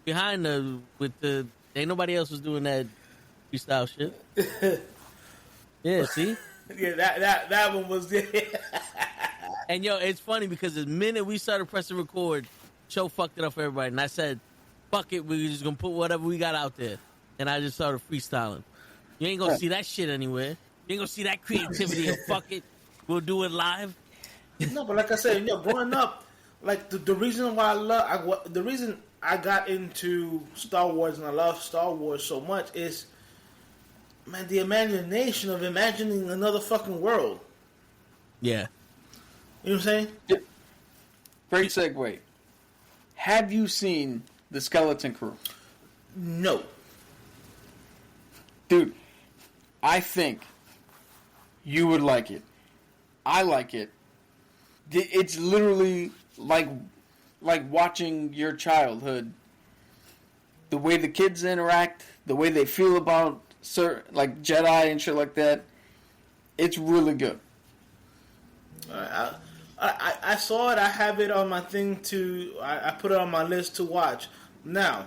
behind ain't nobody else was doing that freestyle shit. Yeah, see? Yeah, that one was there. And yo, it's funny because the minute we started pressing record, Show fucked it up for everybody. And I said, fuck it, we're just gonna put whatever we got out there. And I just started freestyling. You ain't gonna see that shit anywhere. You ain't gonna see that creativity and fuck it. We'll do it live. No, but like I said, growing up, like the reason why the reason I got into Star Wars and I love Star Wars so much is, man, the imagination of imagining another fucking world. Yeah. You know what I'm saying? Great segue. Have you seen The Skeleton Crew? No. Dude, I think you would like it. I like it. It's literally like watching your childhood. The way the kids interact, the way they feel about certain, like Jedi and shit like that. It's really good. I saw it. I have it on my thing I put it on my list to watch. Now,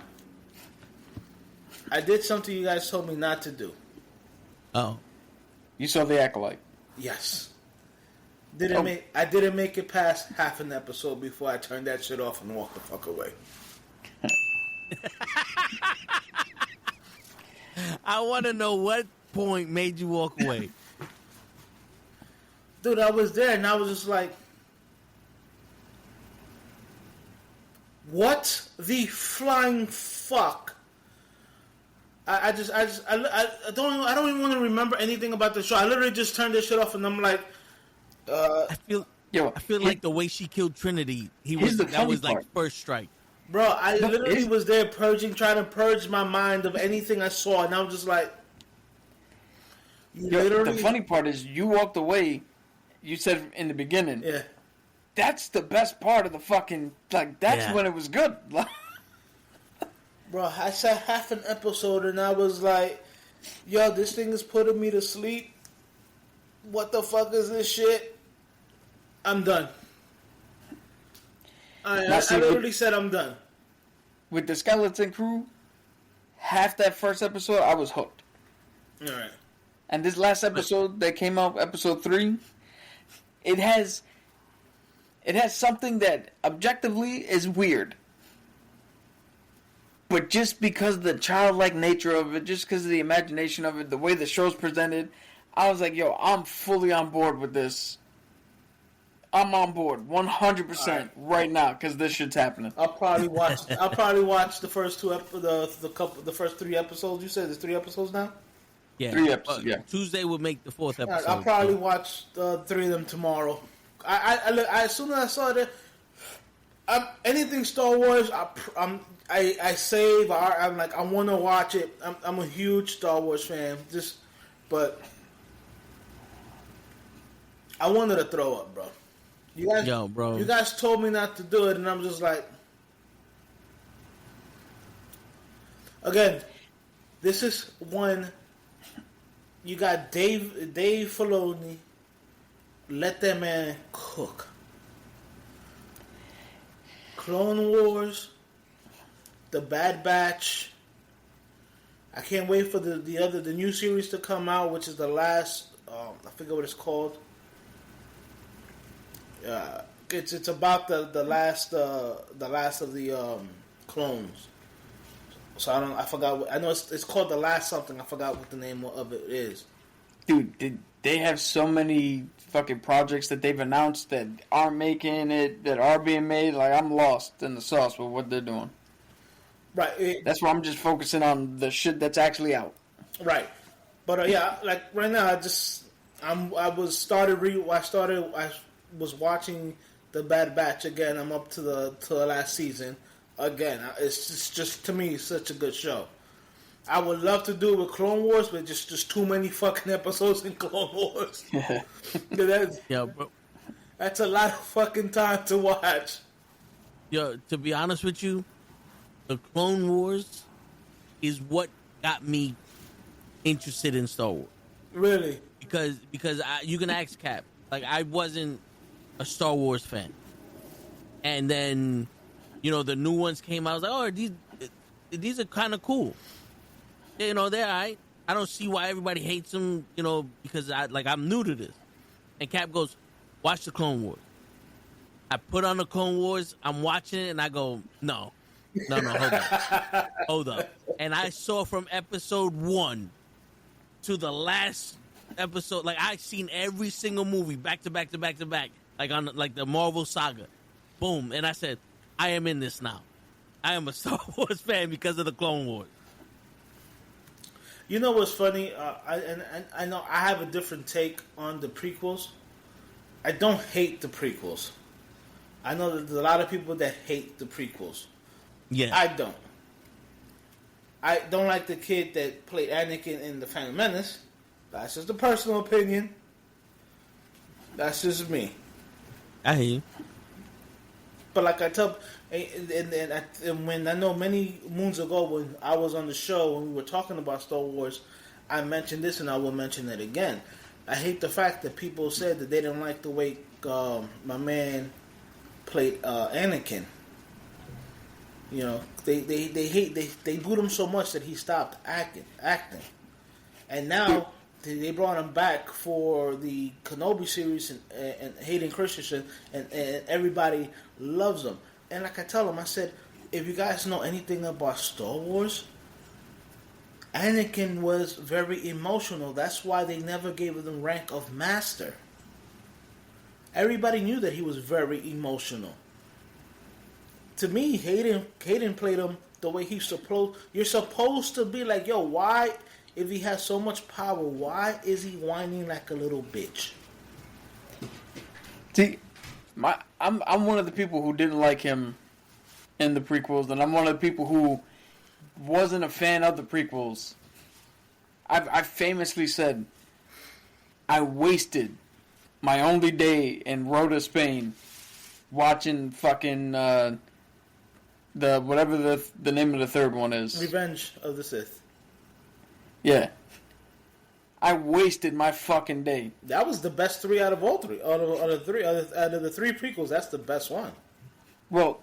I did something you guys told me not to do. Oh. You saw The Acolyte? Yes. I didn't make it past half an episode before I turned that shit off and walked the fuck away. I want to know what point made you walk away. Dude, I was there and I was just like, what the flying fuck? I don't even want to remember anything about the show. I literally just turned this shit off and I'm like, I feel like the way she killed Trinity, that was like first strike. Bro, I literally was there trying to purge my mind of anything I saw, and I was just like, the funny part is you walked away. You said in the beginning, yeah, that's the best part of the fucking, like, that's when it was good. Bro, I saw half an episode and I was like, yo, this thing is putting me to sleep. What the fuck is this shit? I'm done. I literally said I'm done. With The Skeleton Crew, half that first episode, I was hooked. Alright. And this last episode that came out, episode 3, it has something that objectively is weird. But just because of the childlike nature of it, just because of the imagination of it, the way the show's presented, I was like, yo, I'm fully on board with this. I'm on board 100% right now because this shit's happening. I'll probably watch the first the first 3 episodes. You said there's 3 episodes now? Yeah. 3 episodes, yeah. Tuesday will make the 4th episode. I'll probably watch 3 of them tomorrow. I as soon as I saw that, anything Star Wars, I save. I'm like, I want to watch it. I'm a huge Star Wars fan. But I wanted to throw up, bro. You guys told me not to do it, and I'm just like, again, this is one. You got Dave Filoni. Let that man cook. Clone Wars, The Bad Batch. I can't wait for the new series to come out, which is the last. I forget what it's called. It's about the last of the clones. So I forgot. I know it's called The Last something. I forgot what the name of it is. Dude, they have so many fucking projects that they've announced that are making it, that are being made. Like, I'm lost in the sauce with what they're doing. Right. That's why I'm just focusing on the shit that's actually out. Right. But yeah, like right now, I was watching The Bad Batch again. I'm up to the last season again. It's just to me such a good show. I would love to do it with Clone Wars, but just too many fucking episodes in Clone Wars. That's a lot of fucking time to watch. Yo, to be honest with you, the Clone Wars is what got me interested in Star Wars. Really? Because you can ask Cap. Like, I wasn't a Star Wars fan, and then the new ones came out. I was like, oh, these are kind of cool. They're all right. I don't see why everybody hates them. Because I'm new to this. And Cap goes, watch the Clone Wars. I put on the Clone Wars. I'm watching it, and I go, no, hold up. And I saw from episode 1 to the last episode. Like, I've seen every single movie back to back, like on the Marvel saga. Boom. And I said, I am in this now. I am a Star Wars fan because of the Clone Wars. You know what's funny? I know I have a different take on the prequels. I don't hate the prequels. I know that there's a lot of people that hate the prequels. Yeah, I don't. I don't like the kid that played Anakin in The Phantom Menace. That's just a personal opinion. That's just me. I hear you. But like I tell, and when I know many moons ago when I was on the show when we were talking about Star Wars, I mentioned this and I will mention it again. I hate the fact that people said that they didn't like the way my man played Anakin. They booed him so much that he stopped acting, and now they brought him back for the Kenobi series and Hayden Christensen, and everybody loves him. And like I tell them, I said, if you guys know anything about Star Wars, Anakin was very emotional. That's why they never gave him the rank of master. Everybody knew that he was very emotional. To me, Hayden played him the way he's supposed. You're supposed to be like, yo, why? If he has so much power, why is he whining like a little bitch? See, I'm one of the people who didn't like him in the prequels, and I'm one of the people who wasn't a fan of the prequels. I famously said I wasted my only day in Rota, Spain, watching fucking the whatever the name of the third one is. Revenge of the Sith. Yeah. I wasted my fucking day. That was the best 3 out of all 3. Out of the 3 prequels, that's the best one. Well,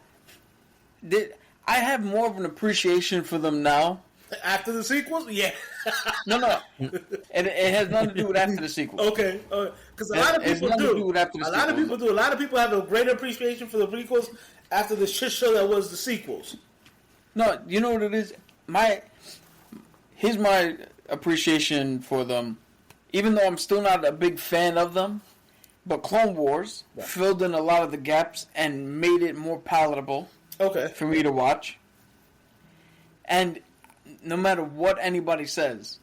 I have more of an appreciation for them now. After the sequels? Yeah. No. It has nothing to do with after the sequels. Okay. Because a lot of people do. A lot of people have a greater appreciation for the prequels after the shit show that was the sequels. No, you know what it is? Here's my appreciation for them. Even though I'm still not a big fan of them, but Clone Wars filled in a lot of the gaps and made it more palatable for me to watch. And no matter what anybody says,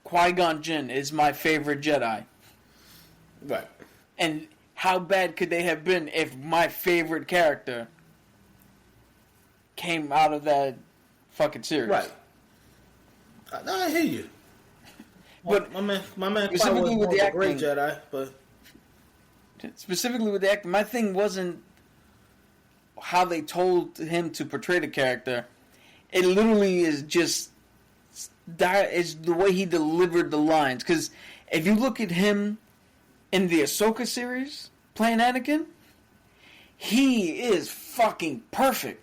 Qui-Gon Jinn is my favorite Jedi. Right. And how bad could they have been if my favorite character came out of that fucking series? Right. No, I hear you. But my man specifically with the acting, great Jedi, but specifically with the acting, my thing wasn't how they told him to portray the character. It literally is just is the way he delivered the lines. Because if you look at him in the Ahsoka series playing Anakin, he is fucking perfect.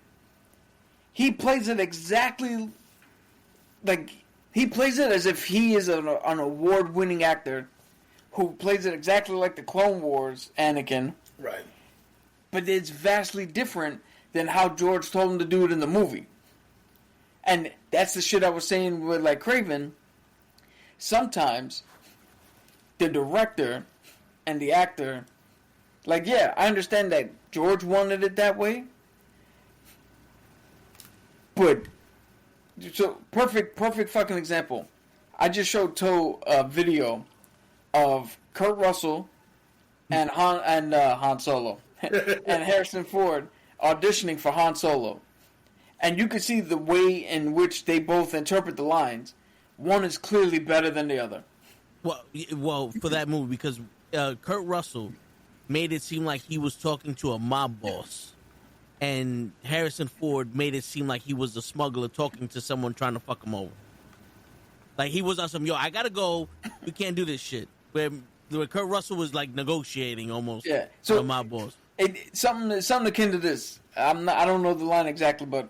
He plays it exactly like he plays it as if he is an award-winning actor who plays it exactly like the Clone Wars Anakin. Right. But it's vastly different than how George told him to do it in the movie. And that's the shit I was saying with like Craven. Sometimes the director and the actor, like, yeah, I understand that George wanted it that way. But so perfect fucking example. I just showed Toe a video of Kurt Russell and Han Solo and Harrison Ford auditioning for Han Solo, and you could see the way in which they both interpret the lines. One is clearly better than the other. Well, for that movie, because Kurt Russell made it seem like he was talking to a mob boss, and Harrison Ford made it seem like he was a smuggler talking to someone trying to fuck him over. Like, he was on some, yo, I gotta go, you can't do this shit. Where Kurt Russell was like negotiating almost. Yeah, so with my boss. Something akin to this. I don't know the line exactly, but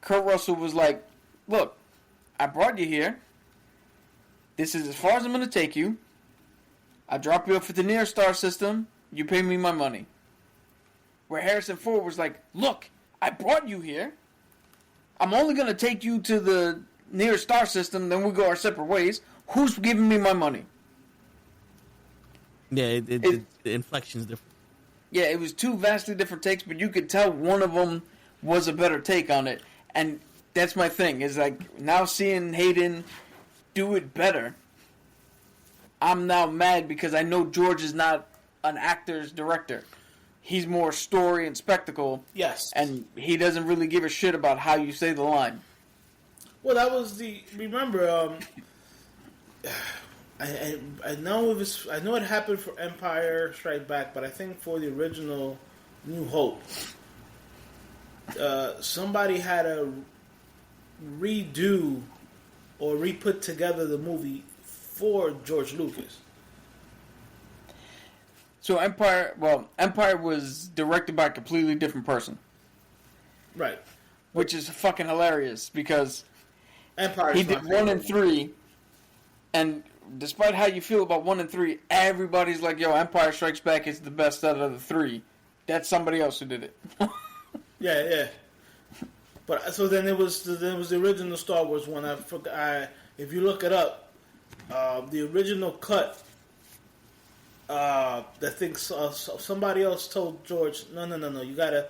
Kurt Russell was like, "Look, I brought you here. This is as far as I'm going to take you. I drop you off at the nearest star system. You pay me my money." Where Harrison Ford was like, "Look, I brought you here. I'm only going to take you to the nearest star system. Then we go our separate ways. Who's giving me my money?" Yeah, the inflection's different. Yeah, it was two vastly different takes, but you could tell one of them was a better take on it. And that's my thing, is like, now seeing Hayden do it better, I'm now mad because I know George is not an actor's director. He's more story and spectacle. Yes. And he doesn't really give a shit about how you say the line. Well, that was remember, I know it happened for Empire Strike Back, but I think for the original New Hope, somebody had to redo or re-put together the movie for George Lucas. So Empire was directed by a completely different person. Right. Which is fucking hilarious because Empire he did 1 and 3, and despite how you feel about 1 and 3, everybody's like, "Yo, Empire Strikes Back is the best out of the 3." That's somebody else who did it. Yeah. But so then it was the original Star Wars one. If you look it up, the original cut. I think somebody else told George, no, you gotta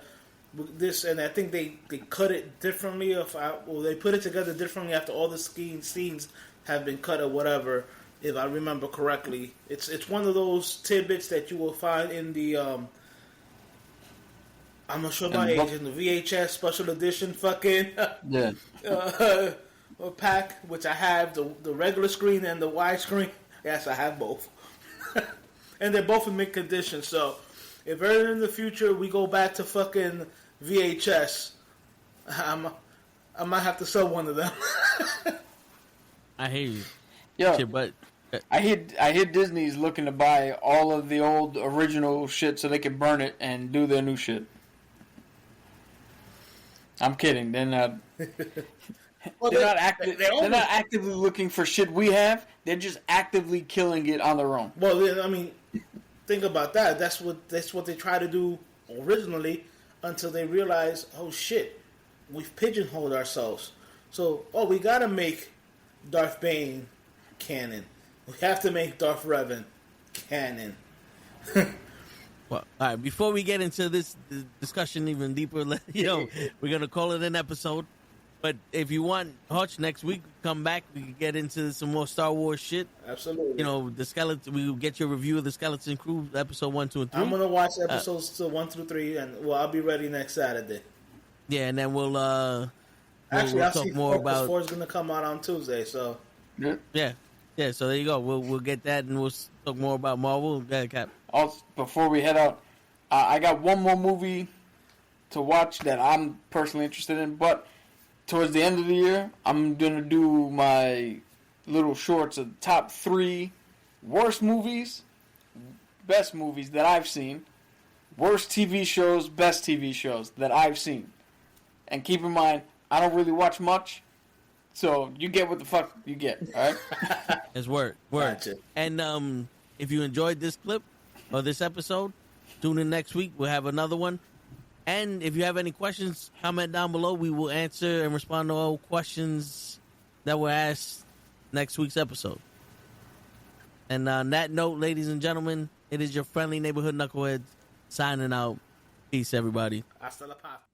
this, and I think they cut it differently. They put it together differently after all the scenes have been cut or whatever. If I remember correctly, it's one of those tidbits that you will find in the I'm not sure my age, in the VHS special edition fucking pack, which I have the regular screen and the widescreen. Yes, I have both. And they're both in mint condition, so if ever in the future we go back to fucking VHS, I might have to sell one of them. I hear you. Yeah, shit, but I hear Disney's looking to buy all of the old original shit so they can burn it and do their new shit. I'm kidding. They're not. Well, they're not actively looking for shit we have. They're just actively killing it on their own. Well, I mean, think about that. That's what they try to do originally, until they realize, oh shit, we've pigeonholed ourselves. So, we gotta make Darth Bane canon. We have to make Darth Revan canon. Well, all right. Before we get into this discussion even deeper, we're gonna call it an episode. But if you want, Hutch, next week, come back. We can get into some more Star Wars shit. Absolutely. The skeleton. We will get your review of the Skeleton Crew, episode 1, 2, and 3. I'm gonna watch episodes 1 through 3, and I'll be ready next Saturday. Yeah, and then we'll talk more about. 4 is gonna come out on Tuesday, so yeah. So there you go. We'll get that, and we'll talk more about Marvel. Go ahead, Cap. Also, before we head out, I got one more movie to watch that I'm personally interested in, but towards the end of the year, I'm going to do my little shorts of top 3 worst movies, best movies that I've seen, worst TV shows, best TV shows that I've seen. And keep in mind, I don't really watch much, so you get what the fuck you get, all right? It's word. Gotcha. And if you enjoyed this clip or this episode, tune in next week. We'll have another one. And if you have any questions, comment down below. We will answer and respond to all questions that were asked next week's episode. And on that note, ladies and gentlemen, it is your friendly neighborhood knuckleheads signing out. Peace, everybody. Hasta la paz.